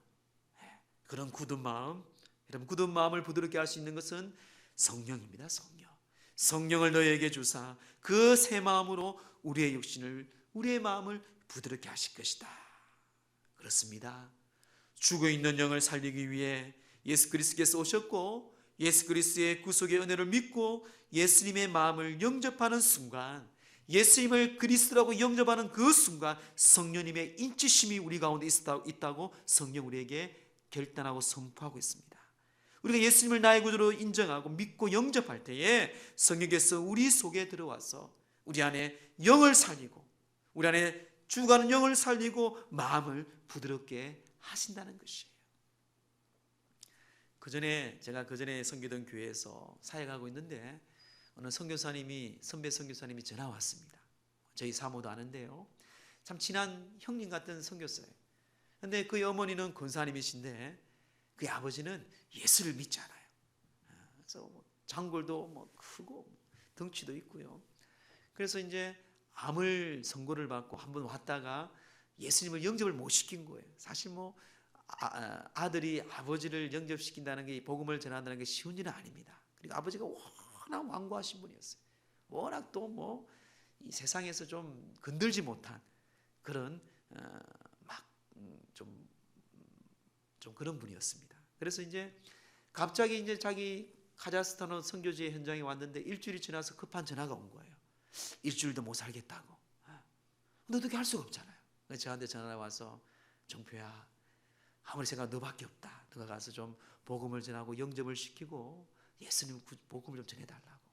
그런 굳은 마음, 여러분, 굳은 마음을 부드럽게 할 수 있는 것은 성령입니다. 성령을 너희에게 주사 그 새 마음으로 우리의 육신을, 우리의 마음을 부드럽게 하실 것이다. 그렇습니다. 죽어있는 영을 살리기 위해 예수 그리스도께서 오셨고, 예수 그리스도의 구속의 은혜를 믿고 예수님의 마음을 영접하는 순간, 예수님을 그리스도라고 영접하는 그 순간 성령님의 인치심이 우리 가운데 있다고 성령 우리에게 결단하고 선포하고 있습니다. 우리가 예수님을 나의 구주로 인정하고 믿고 영접할 때에 성령께서 우리 속에 들어와서 우리 안에 영을 살리고, 우리 안에 죽어가는 영을 살리고 마음을 부드럽게 하신다는 것이에요. 제가 그전에 섬기던 교회에서 사역하고 있는데 어느 선배 선교사님이 전화 왔습니다. 저희 사모도 아는데요, 참 친한 형님 같은 선교사예요. 근데 그 어머니는 권사님이신데 그 아버지는 예수를 믿지 않아요. 그래서 장골도 크고 덩치도 있고요. 그래서 이제 암을 선고를 받고 한번 왔다가 예수님을 영접을 못 시킨 거예요. 사실 아들이 아버지를 영접시킨다는 게, 복음을 전한다는 게 쉬운 일은 아닙니다. 그리고 아버지가 워낙 완고하신 분이었어요. 워낙 또 이 세상에서 좀 건들지 못한 그런 좀 그런 분이었습니다. 그래서 이제 갑자기 이제 자기 카자흐스탄 선교지의 현장에 왔는데 일주일이 지나서 급한 전화가 온 거예요. 일주일도 못 살겠다고. 근데 어떻게 할 수가 없잖아요. 저한테 전화가 와서 정표야, 아무리 생각 너밖에 없다. 너가 가서 좀 복음을 전하고 영접을 시키고 예수님 복음을 좀 전해달라고.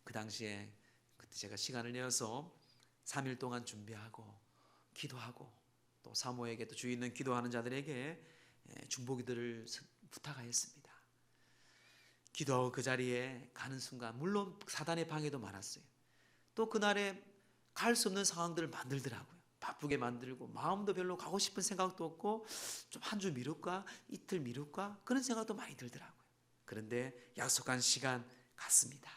그 당시에 그때 제가 시간을 내어서 3일 동안 준비하고 기도하고 또 사모에게 또 주위 있는 기도하는 자들에게 중보기도를 부탁하였습니다. 기도하고 그 자리에 가는 순간 물론 사단의 방해도 많았어요. 또 그날에 갈 수 없는 상황들을 만들더라고요. 바쁘게 만들고 마음도 별로 가고 싶은 생각도 없고 좀 한 주 미룰까 이틀 미룰까 그런 생각도 많이 들더라고요. 그런데 약속한 시간 갔습니다.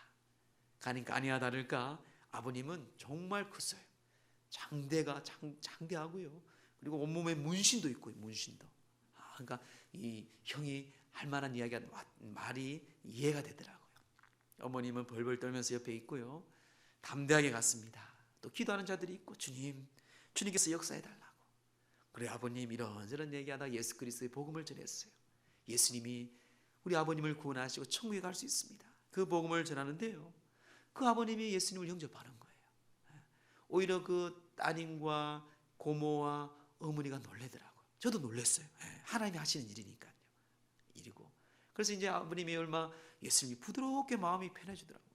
가니까 아니나 다를까 아버님은 정말 컸어요. 장대가 장대하고요. 그리고 온몸에 문신도 있고요. 문신도. 그러니까 이 형이 할 만한 이야기가 말이 이해가 되더라고요. 어머님은 벌벌 떨면서 옆에 있고요. 담대하게 갔습니다. 또 기도하는 자들이 있고 주님께서 역사해달라고. 그래 아버님 이런저런 얘기하다가 예수 그리스도의 복음을 전했어요. 예수님이 우리 아버님을 구원하시고 천국에 갈 수 있습니다. 그 복음을 전하는데요. 그 아버님이 예수님을 영접하는 거예요. 오히려 그 따님과 고모와 어머니가 놀래더라고요. 저도 놀랐어요. 하나님이 하시는 일이니까요. 일이고. 그래서 이제 아버님이 얼마 예수님이 부드럽게 마음이 편해지더라고요.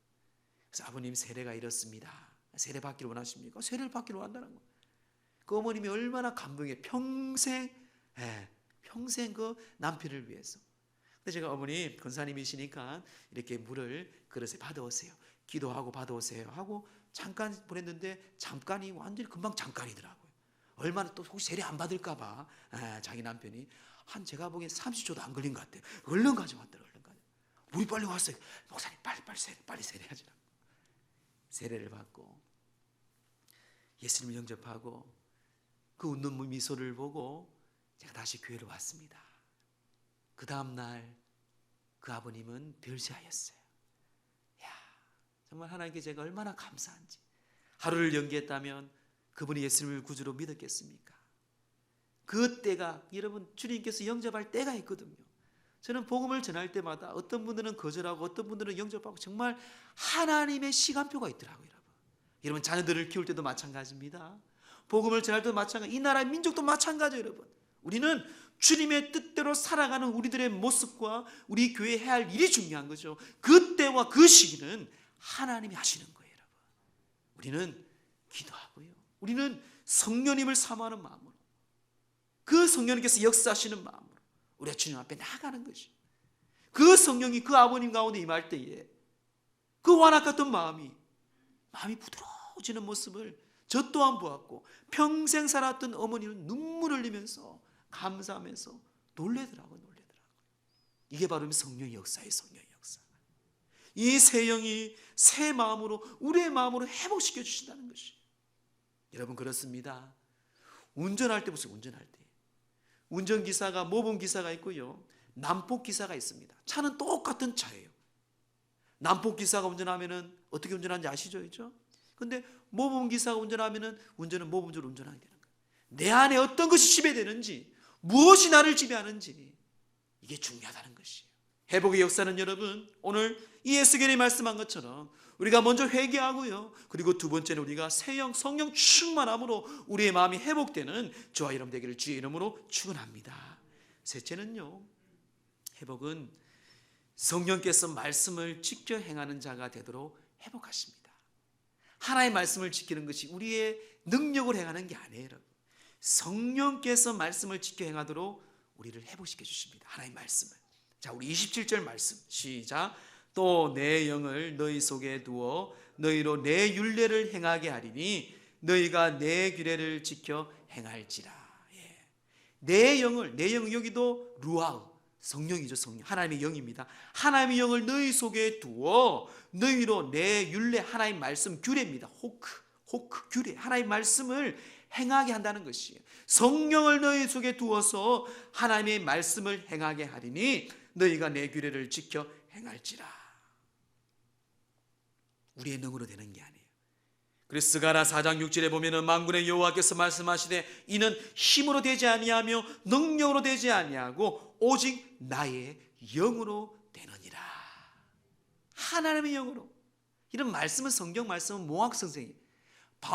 그래서 아버님 세례가 이렇습니다. 세례 받기를 원하십니까? 세례를 받기를 원한다는 거예요. 그 어머님이 얼마나 감동해. 평생 그 남편을 위해서. 근데 제가 어머님 권사님이시니까 이렇게 물을 그릇에 받아오세요. 기도하고 받아오세요 하고 잠깐 보냈는데 잠깐이 완전히 금방 잠깐이더라고요. 얼마나 또 혹시 세례 안 받을까 봐 자기 남편이 한 제가 보기엔 30초도 안 걸린 것 같아요. 얼른 가져왔더라고요. 얼른 가져. 우리 빨리 왔어요. 목사님 빨리 세례하시라고. 세례를 받고 예수님을 영접하고 그 웃는 미소를 보고 제가 다시 교회로 왔습니다. 그 다음날 그 아버님은 별세하였어요. 야, 정말 하나님께 제가 얼마나 감사한지. 하루를 연기했다면 그분이 예수님을 구주로 믿었겠습니까? 그 때가 여러분 주님께서 영접할 때가 있거든요. 저는 복음을 전할 때마다 어떤 분들은 거절하고 어떤 분들은 영접하고 정말 하나님의 시간표가 있더라고요. 여러분 자녀들을 키울 때도 마찬가지입니다. 복음을 전할 때도 마찬가지. 이 나라의 민족도 마찬가지예요. 여러분 우리는 주님의 뜻대로 살아가는 우리들의 모습과 우리 교회에 해야 할 일이 중요한 거죠. 그 때와 그 시기는 하나님이 하시는 거예요. 여러분 우리는 기도하고요. 우리는 성령님을 사모하는 마음으로 그 성령님께서 역사하시는 마음으로 우리가 주님 앞에 나아가는 것이. 그 성령이 그 아버님 가운데 임할 때에 그 완악 같은 마음이 부드러워지는 모습을 저 또한 보았고 평생 살았던 어머니는 눈물을 흘리면서 감사하면서 놀래더라고요. 이게 바로 성령의 역사예요. 성령의 역사. 이 새 영이 새 마음으로 우리의 마음으로 회복시켜 주신다는 것이. 여러분 그렇습니다. 운전할 때 보세요. 운전할 때 운전기사가 모범기사가 있고요. 난폭기사가 있습니다. 차는 똑같은 차예요. 난폭기사가 운전하면은 어떻게 운전하는지 아시죠? 그렇죠? 근데 모범기사가 운전하면은 운전은 모범적으로 운전하게 되는 거예요. 내 안에 어떤 것이 지배되는지 무엇이 나를 지배하는지 이게 중요하다는 것이에요. 회복의 역사는 여러분 오늘 이 에스겔이 말씀한 것처럼 우리가 먼저 회개하고요. 그리고 두 번째는 우리가 새영 성령 충만함으로 우리의 마음이 회복되는 저와 여러분 되기를 주의 이름으로 축원합니다. 셋째는요. 회복은 성령께서 말씀을 지켜 행하는 자가 되도록 회복하십니다. 하나의 말씀을 지키는 것이 우리의 능력을 행하는 게 아니에요. 여러분. 성령께서 말씀을 지켜 행하도록 우리를 회복시켜 주십니다. 하나의 말씀을. 자, 우리 27절 말씀 시작. 또 내 영을 너희 속에 두어 너희로 내 율례를 행하게 하리니 너희가 내 규례를 지켜 행할지라. 내 영을 여기도 루아우 성령이죠. 성령 하나님의 영입니다. 하나님의 영을 너희 속에 두어 너희로 내 율례 하나님 말씀 규례입니다. 호크 규례 하나님 말씀을 행하게 한다는 것이에요. 성령을 너희 속에 두어서 하나님의 말씀을 행하게 하리니 너희가 내 규례를 지켜 행할지라. 우리의 능으로 되는 게 아니에요. 그래서 스가랴 4장 6절에 보면은 만군의 여호와께서 말씀하시되 이는 힘으로 되지 아니하며 능력으로 되지 아니하고 오직 나의 영으로 되느니라. 하나님의 영으로. 이런 말씀은 성경 말씀은 모학 선생님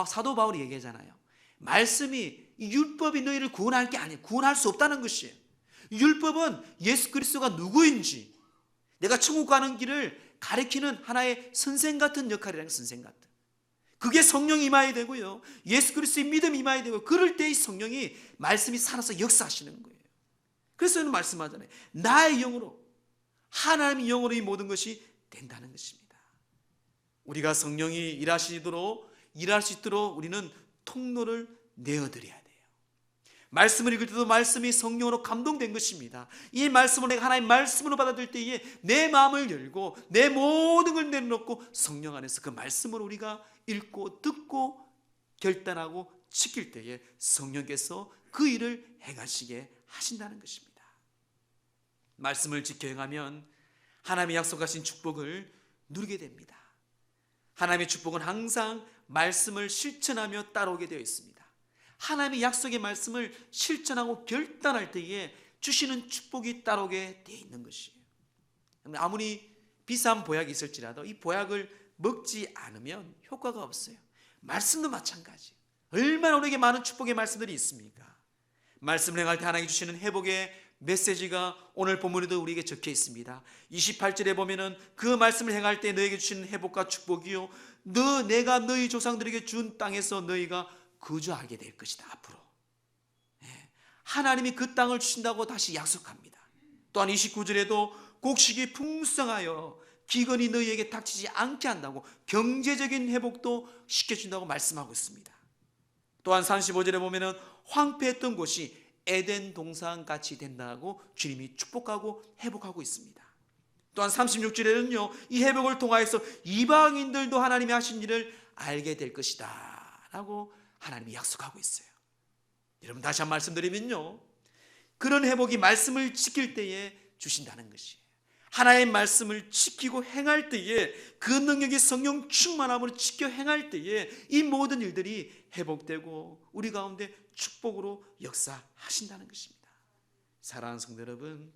사도 바울이 얘기하잖아요. 말씀이, 이 율법이 너희를 구원할 게 아니에요. 구원할 수 없다는 것이에요. 율법은 예수 그리스도가 누구인지, 내가 천국 가는 길을 가리키는 하나의 선생 같은 역할이라는, 선생 같은. 그게 성령이 임하야 되고요, 예수 그리스도의 믿음이 임하야 되고, 그럴 때 이 성령이, 말씀이 살아서 역사하시는 거예요. 그래서 저는 말씀하잖아요. 나의 영으로, 하나님의 영으로 이 모든 것이 된다는 것입니다. 우리가 성령이 일할 수 있도록 우리는 통로를 내어드려야 돼요. 말씀을 읽을 때도 말씀이 성령으로 감동된 것입니다. 이 말씀을 내가 하나님의 말씀으로 받아들일 때에 내 마음을 열고 내 모든 걸 내려놓고 성령 안에서 그 말씀을 우리가 읽고 듣고 결단하고 지킬 때에 성령께서 그 일을 행하시게 하신다는 것입니다. 말씀을 지켜 행하면 하나님의 약속하신 축복을 누리게 됩니다. 하나님의 축복은 항상 말씀을 실천하며 따라오게 되어 있습니다. 하나님의 약속의 말씀을 실천하고 결단할 때에 주시는 축복이 따라오게 되어 있는 것이에요. 아무리 비싼 보약이 있을지라도 이 보약을 먹지 않으면 효과가 없어요. 말씀도 마찬가지. 얼마나 우리에게 많은 축복의 말씀들이 있습니까? 말씀을 행할 때 하나님이 주시는 회복의 메시지가 오늘 본문에도 우리에게 적혀 있습니다. 28절에 보면은 그 말씀을 행할 때 너에게 주시는 회복과 축복이요, 내가 너희 조상들에게 준 땅에서 너희가 거주하게 될 것이다. 앞으로 하나님이 그 땅을 주신다고 다시 약속합니다. 또한 29절에도 곡식이 풍성하여 기근이 너희에게 닥치지 않게 한다고 경제적인 회복도 시켜준다고 말씀하고 있습니다. 또한 35절에 보면은 황폐했던 곳이 에덴 동산 같이 된다고 주님이 축복하고 회복하고 있습니다. 또한 36절에는요, 이 회복을 통하여서 이방인들도 하나님이 하신 일을 알게 될 것이다 라고 하나님이 약속하고 있어요. 여러분, 다시 한 번 말씀드리면요, 그런 회복이 말씀을 지킬 때에 주신다는 것이에요. 하나님의 말씀을 지키고 행할 때에 그 능력이 성령 충만함으로 지켜 행할 때에 이 모든 일들이 회복되고 우리 가운데 축복으로 역사하신다는 것입니다. 사랑하는 성도 여러분,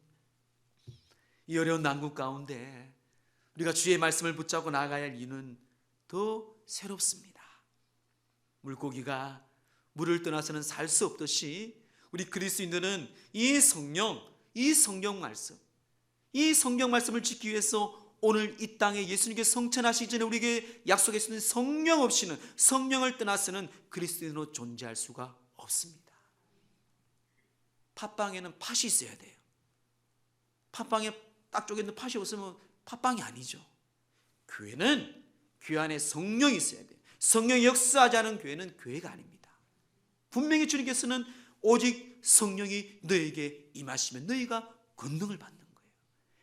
이 어려운 난국 가운데 우리가 주의 말씀을 붙잡고 나아가야 할 이유는 더 새롭습니다. 물고기가 물을 떠나서는 살 수 없듯이 우리 그리스도인들은 이 성령 말씀, 이 성경 말씀을 지키기 위해서 오늘 이 땅에 예수님께서 성천하시기 전에 우리에게 약속해 주신 성령 없이는, 성령을 떠나서는 그리스도인으로 존재할 수가 없습니다. 팥빵에는 팥이 있어야 돼요. 팥빵에 딱 쪼개는 팥이 없으면 팥빵이 아니죠. 교회는 교회 안에 성령이 있어야 돼요. 성령이 역사하지 않은 교회는 교회가 아닙니다. 분명히 주님께서는 오직 성령이 너에게 임하시면 너희가 권능을 받는 거예요.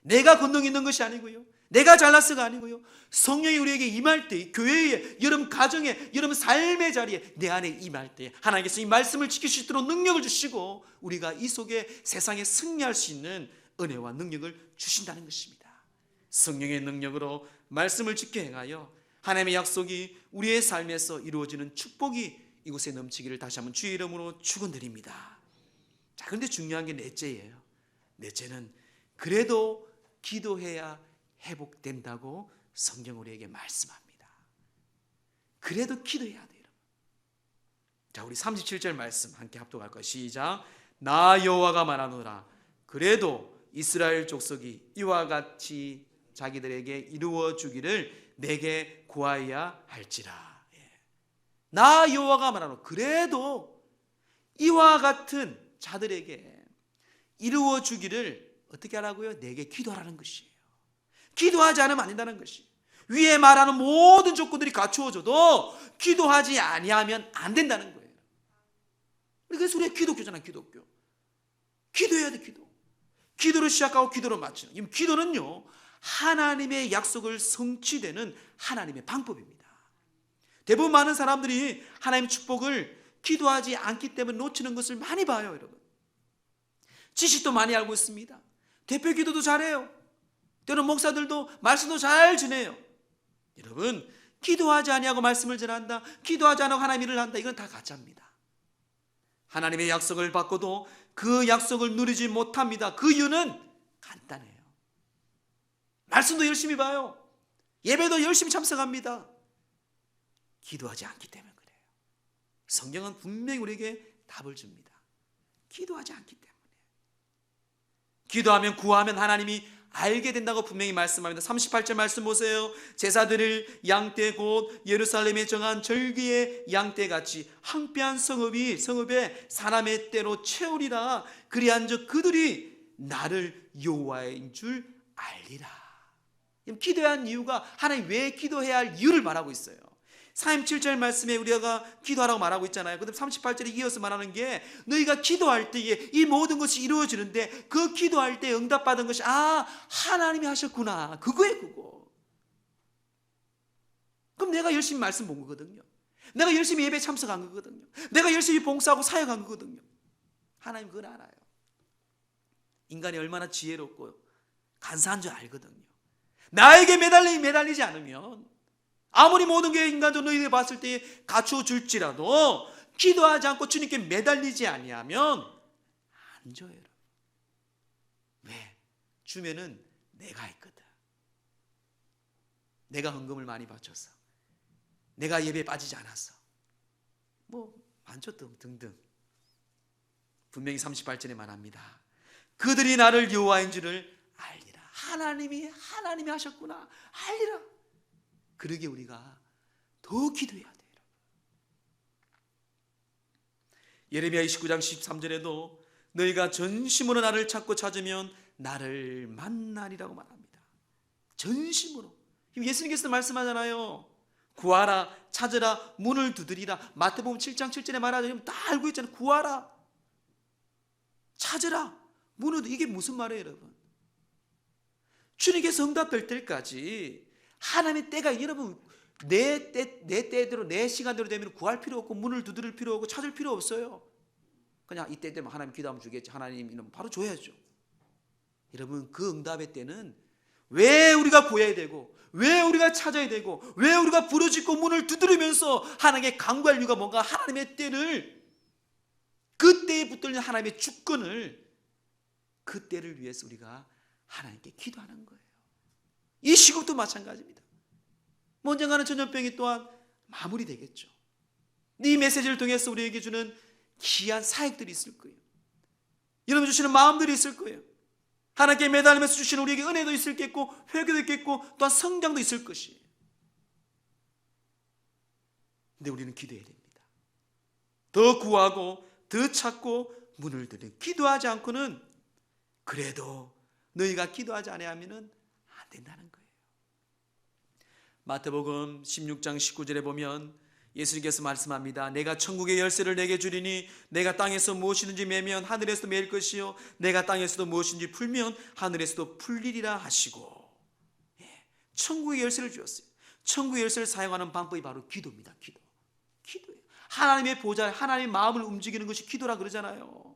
내가 권능 있는 것이 아니고요, 내가 잘나서가 아니고요, 성령이 우리에게 임할 때, 교회에, 여러분 가정에, 여러분 삶의 자리에, 내 안에 임할 때 하나님께서 이 말씀을 지킬 수 있도록 능력을 주시고 우리가 이 속에 세상에 승리할 수 있는 은혜와 능력을 주신다는 것입니다. 성령의 능력으로 말씀을 지켜 행하여 하나님의 약속이 우리의 삶에서 이루어지는 축복이 이곳에 넘치기를 다시 한번 주의 이름으로 축원드립니다. 자, 그런데 중요한 게 넷째예요. 넷째는 그래도 기도해야 회복된다고 성경 우리에게 말씀합니다. 그래도 기도해야 돼요. 자, 우리 37절 말씀 함께 합독할 거예요. 시작. 나 여호와가 말하노라. 그래도 이스라엘 족속이 이와 같이 자기들에게 이루어 주기를 내게 구하여야 할지라. 나 여호와가 말하노라. 그래도 이와 같은 자들에게 이루어 주기를 어떻게 하라고요? 내게 기도하라는 것이에요. 기도하지 않으면 안 된다는 것이에요. 위에 말하는 모든 조건들이 갖추어져도 기도하지 아니하면 안 된다는 거예요. 그래서 우리가 기독교잖아요. 기독교. 기도해야 돼. 기도로 시작하고 기도로 마치는. 이 기도는요, 하나님의 약속을 성취되는 하나님의 방법입니다. 대부분 많은 사람들이 하나님의 축복을 기도하지 않기 때문에 놓치는 것을 많이 봐요. 여러분, 지식도 많이 알고 있습니다. 대표 기도도 잘해요. 때로는 목사들도 말씀도 잘 전해요. 여러분, 기도하지 아니하고 말씀을 전한다, 기도하지 않고 하나님 일을 한다, 이건 다 가짜입니다. 하나님의 약속을 받고도 그 약속을 누리지 못합니다. 그 이유는 간단해요. 말씀도 열심히 봐요. 예배도 열심히 참석합니다. 기도하지 않기 때문에 그래요. 성경은 분명히 우리에게 답을 줍니다. 기도하지 않기 때문에. 기도하면 구하면 하나님이 알게 된다고 분명히 말씀합니다. 38절 말씀 보세요. 제사 드릴 양떼 곧 예루살렘에 정한 절기의 양떼같이 황폐한 성읍에 사람의 때로 채우리라. 그리한즉 그들이 나를 여호와인 줄 알리라. 기도해야 할 이유가 하나님 왜 기도해야 할 이유를 말하고 있어요. 47절 말씀에 우리가 기도하라고 말하고 있잖아요. 그다음 38절에 이어서 말하는 게 너희가 기도할 때에 이 모든 것이 이루어지는데 그 기도할 때 응답받은 것이 하나님이 하셨구나. 그거예요, 그거. 그럼 내가 열심히 말씀 본 거거든요. 내가 열심히 예배 참석한 거거든요. 내가 열심히 봉사하고 사역한 거거든요. 하나님 그걸 알아요. 인간이 얼마나 지혜롭고 간사한 줄 알거든요. 나에게 매달리지 않으면 아무리 모든 게 인간도 너희들 봤을 때 갖추어 줄지라도 기도하지 않고 주님께 매달리지 아니하면 안 줘요. 여러분. 왜? 주면은 내가 있거든. 내가 헌금을 많이 바쳐서, 내가 예배에 빠지지 않았어, 안 줬든 등등. 분명히 38절에 말합니다. 그들이 나를 여호와인 줄을 알리라. 하나님이 하셨구나. 알리라. 그러게 우리가 더 기도해야 돼요. 예레미야 29장 13절에도 너희가 전심으로 나를 찾고 찾으면 나를 만나리라고 말합니다. 전심으로. 예수님께서 말씀하잖아요. 구하라, 찾으라, 문을 두드리라. 마태복음 7장 7절에 말하자면 다 알고 있잖아요. 구하라, 찾으라, 문을 두드리라. 이게 무슨 말이에요, 여러분? 주님께서 응답될 때까지 하나님의 때가, 여러분, 내 때대로 내 시간대로 되면 구할 필요 없고 문을 두드릴 필요 없고 찾을 필요 없어요. 그냥 이때 되면 하나님 기도하면 주겠지. 하나님은 바로 줘야죠. 여러분, 그 응답의 때는 왜 우리가 구해야 되고, 왜 우리가 찾아야 되고, 왜 우리가 부르짖고 문을 두드리면서 하나님께 간구할 이유가 뭔가? 하나님의 때를, 그 때에 붙들린 하나님의 주권을, 그 때를 위해서 우리가 하나님께 기도하는 거예요. 이 시국도 마찬가지입니다. 언젠가는 전염병이 또한 마무리되겠죠. 이 메시지를 통해서 우리에게 주는 귀한 사역들이 있을 거예요. 여러분 주시는 마음들이 있을 거예요. 하나님께 매달리면서 주시는 우리에게 은혜도 있겠고, 회개도 있겠고, 또한 성장도 있을 것이에요. 근데 우리는 기도해야 됩니다. 더 구하고 더 찾고 문을 두드리고, 기도하지 않고는, 그래도 너희가 기도하지 아니하면은 안 된다는 거예요. 마태복음 16장 19절에 보면 예수님께서 말씀합니다. 내가 천국의 열쇠를 내게 주리니 내가 땅에서 무엇이든지 매면 하늘에서도 매일 것이요 내가 땅에서도 무엇이든지 풀면 하늘에서도 풀리리라 하시고, 천국의 열쇠를 주었어요. 천국의 열쇠를 사용하는 방법이 바로 기도입니다. 기도예요. 하나님의 보좌, 하나님의 마음을 움직이는 것이 기도라 그러잖아요.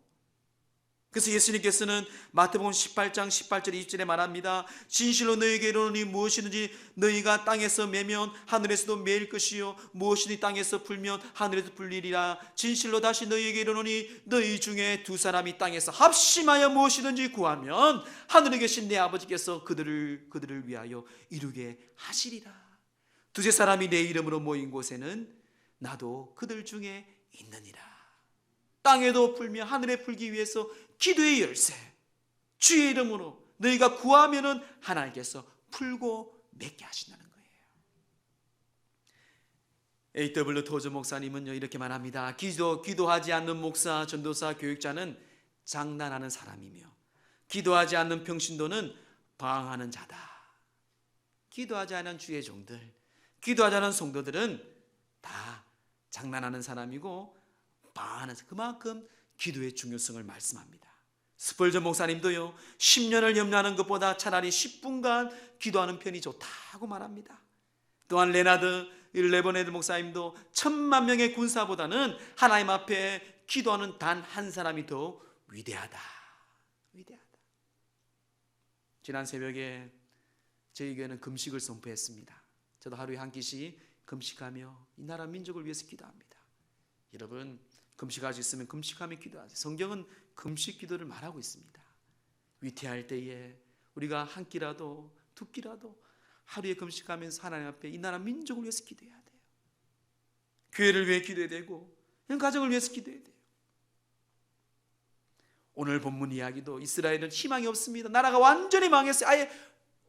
그래서 예수님께서는 마태복음 18장 18절 20절에 말합니다. 진실로 너희에게 이르노니 무엇이든지 너희가 땅에서 매면 하늘에서도 매일 것이요 무엇이든지 땅에서 풀면 하늘에서 풀리리라. 진실로 다시 너희에게 이르노니 너희 중에 두 사람이 땅에서 합심하여 무엇이든지 구하면 하늘에 계신 내 아버지께서 그들을 위하여 이루게 하시리라. 두세 사람이 내 이름으로 모인 곳에는 나도 그들 중에 있느니라. 땅에도 풀며 하늘에 풀기 위해서 기도의 열쇠, 주의 이름으로 너희가 구하면은 하나님께서 풀고 맺게 하신다는 거예요. A.W. 토저 목사님은요 이렇게 말합니다. 기도하지 않는 목사, 전도사, 교육자는 장난하는 사람이며 기도하지 않는 평신도는 방황하는 자다. 기도하지 않은 주의 종들, 기도하지 않은 성도들은 다 장난하는 사람이고 방황하는, 그만큼 기도의 중요성을 말씀합니다. 스펄전 목사님도요 10년을 염려하는 것보다 차라리 10분간 기도하는 편이 좋다고 말합니다. 또한 레버네드 목사님도 1000만 명의 군사보다는 하나님 앞에 기도하는 단 한 사람이 더 위대하다. 지난 새벽에 저희 교회는 금식을 선포했습니다. 저도 하루에 한 끼씩 금식하며 이 나라 민족을 위해서 기도합니다. 여러분 금식할 수 있으면 금식하며 기도하세요. 성경은 금식 기도를 말하고 있습니다. 위태할 때에 우리가 한 끼라도 두 끼라도 하루에 금식하면서 하나님 앞에 이 나라 민족을 위해서 기도해야 돼요. 교회를 위해 기도해야 되고 이런 가정을 위해서 기도해야 돼요. 오늘 본문 이야기도 이스라엘은 희망이 없습니다. 나라가 완전히 망했어요. 아예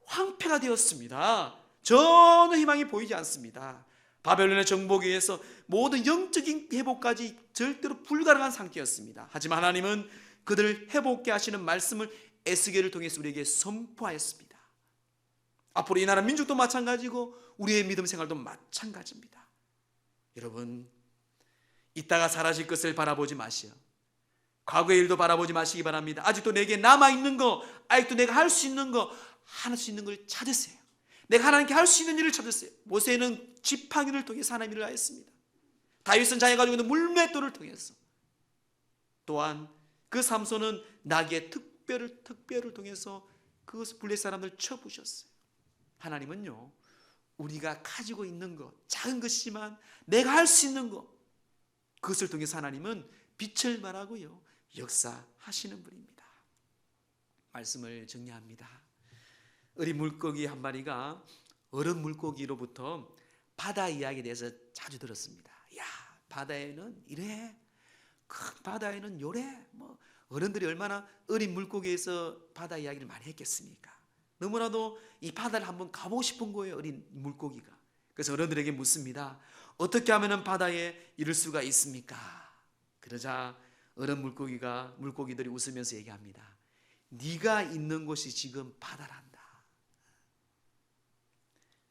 황폐가 되었습니다. 전혀 희망이 보이지 않습니다. 바벨론의 정복에 의해서 모든 영적인 회복까지 절대로 불가능한 상태였습니다. 하지만 하나님은 그들을 회복케 하시는 말씀을 에스겔을 통해서 우리에게 선포하였습니다. 앞으로 이 나라 민족도 마찬가지고 우리의 믿음 생활도 마찬가지입니다. 여러분, 이따가 사라질 것을 바라보지 마시오. 과거의 일도 바라보지 마시기 바랍니다. 아직도 내게 남아있는 거, 아직도 내가 할 수 있는 거, 할 수 있는 걸 찾으세요. 내가 하나님께 할 수 있는 일을 찾으세요. 모세는 지팡이를 통해서 하나님 일을 하였습니다. 다윗은 자기가 가지고 있는 물맷돌을 통해서, 또한 그 삼손은 나귀의 특별을 통해서 그 블레셋 사람들 쳐부셨어요. 하나님은요, 우리가 가지고 있는 것, 작은 것이지만 내가 할 수 있는 것, 그것을 통해서 하나님은 빛을 발하고요 역사하시는 분입니다. 말씀을 정리합니다. 어린 물고기 한 마리가 어른 물고기로부터 바다 이야기에 대해서 자주 들었습니다. 야, 바다에는 이래, 큰 바다에는 요래. 어른들이 얼마나 어린 물고기에서 바다 이야기를 많이 했겠습니까? 너무나도 이 바다를 한번 가보고 싶은 거예요, 어린 물고기가. 그래서 어른들에게 묻습니다. 어떻게 하면 바다에 이를 수가 있습니까? 그러자 어른 물고기들이 웃으면서 얘기합니다. 네가 있는 곳이 지금 바다란다.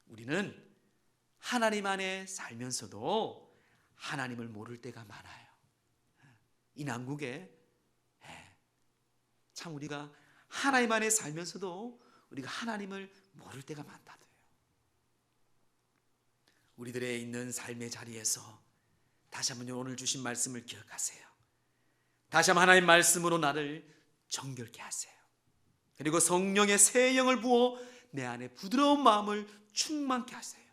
우리는 하나님 안에 살면서도 하나님을 모를 때가 많아요. 이 난국에 참 우리가 하나님 안에 살면서도 우리가 하나님을 모를 때가 많다고요. 우리들의 있는 삶의 자리에서 다시 한번 오늘 주신 말씀을 기억하세요. 다시 한번 하나님 말씀으로 나를 정결케 하세요. 그리고 성령의 새 영을 부어 내 안에 부드러운 마음을 충만케 하세요.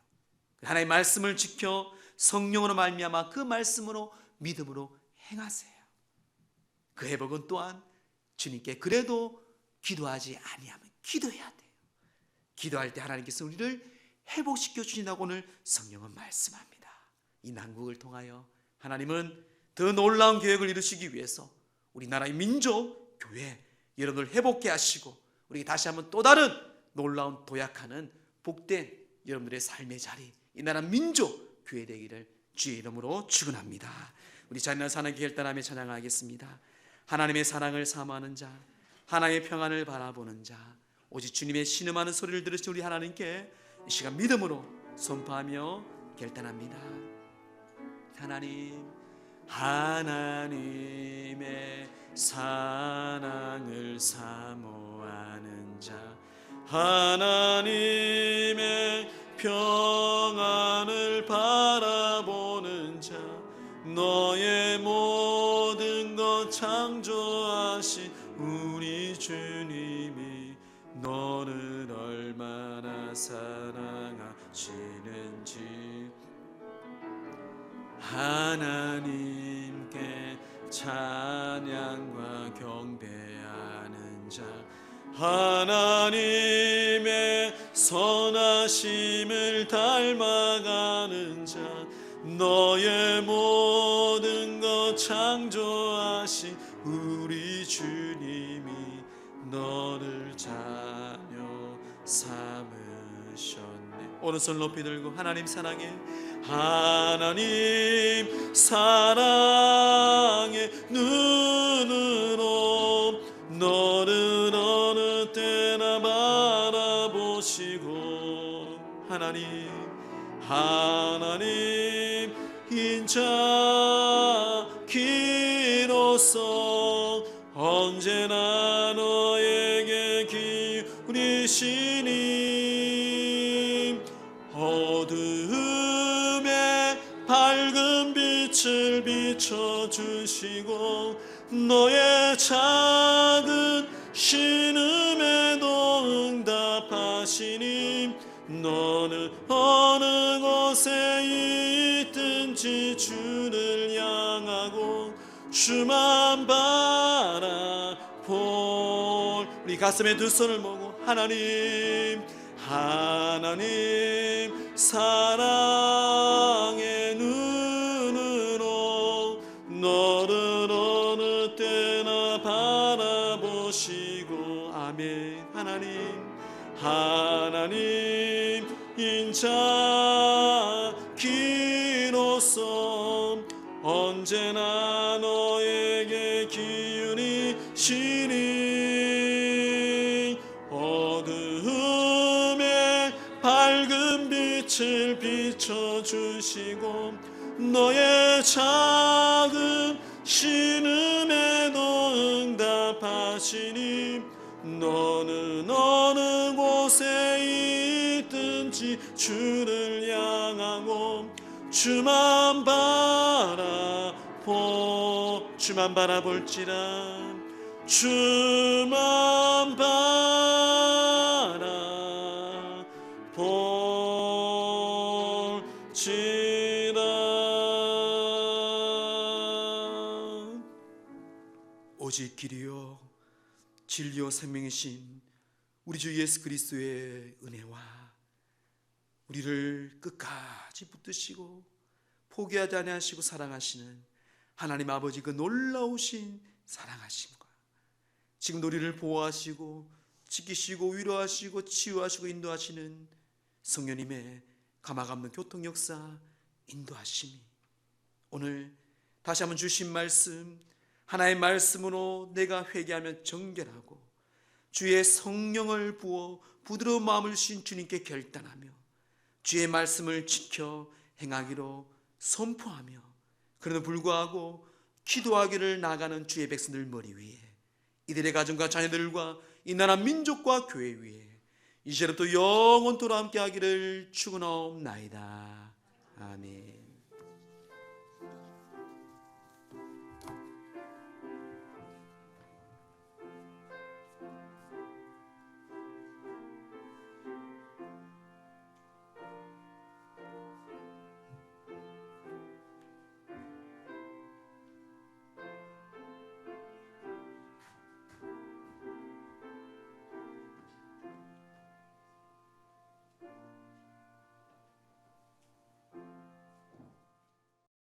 하나님의 말씀을 지켜 성령으로 말미암아 그 말씀으로 믿음으로 행하세요. 그 회복은 또한 주님께 그래도 기도하지 아니하면 기도해야 돼요. 기도할 때 하나님께서 우리를 회복시켜 주신다고 오늘 성령은 말씀합니다. 이 난국을 통하여 하나님은 더 놀라운 계획을 이루시기 위해서 우리나라의 민족, 교회 여러분을 회복케 하시고 우리 다시 한번 또 다른 놀라운 도약하는 복된 여러분들의 삶의 자리, 이 나라 민족 교회 되기를 주의 이름으로 축원합니다. 우리 잔인한 사랑의 결단하며 찬양하겠습니다. 하나님의 사랑을 사모하는 자, 하나님의 평안을 바라보는 자, 오직 주님의 신음하는 소리를 들으신 우리 하나님께 이 시간 믿음으로 선포하며 결단합니다. 하나님의 사랑을 사모하는 자, 하나님의 평안을 바라보는 자, 너의 모든 것 창조하신 우리 주님이 너를 얼마나 사랑하시는지 하나님께 찬양과 경배하는 자, 하나님의 선하심을 닮아가는 자, 너의 모든 것 창조하신 우리 주님이 너를 자녀 삼으셨네. 오른손 높이 들고 하나님 사랑해, 하나님 사랑의 눈으로 너를 어느 때나 바라보시고 하나님 인자기로서 언제나 너에게 기울이시니 어두움에 밝은 빛을 비춰주시고 너의 작은 신음에도 응답하시니 너는 어느 곳에 있든지 주를 향하고 주만 바라볼. 우리 가슴에 두 손을 모으고 하나님 사랑의 눈으로 하나님 인자기로서 언제나 너에게 기운이 시니 어두움에 밝은 빛을 비춰주시고 너의 작은 신음에도 응답하시니 너는 어느 곳에 있든지 주를 향하고 주만 바라볼지라 주만 바라볼지라. 오직 길이요 진리요 생명이신 우리 주 예수 그리스도의 은혜와 우리를 끝까지 붙드시고 포기하지 아니하시고 사랑하시는 하나님 아버지 그 놀라우신 사랑하심과 지금 우리를 보호하시고 지키시고 위로하시고 치유하시고 인도하시는 성령님의 가마감는 교통 역사 인도하심이 오늘 다시 한번 주신 말씀 하나의 말씀으로 내가 회개하면 정결하고 주의 성령을 부어 부드러운 마음을 주신 주님께 결단하며 주의 말씀을 지켜 행하기로 선포하며 그럼에도 불구하고 기도하기를 나가는 주의 백성들 머리 위에 이들의 가정과 자녀들과 이 나라 민족과 교회 위에 이제부터 영원토록 함께 하기를 축원하옵나이다. 아멘.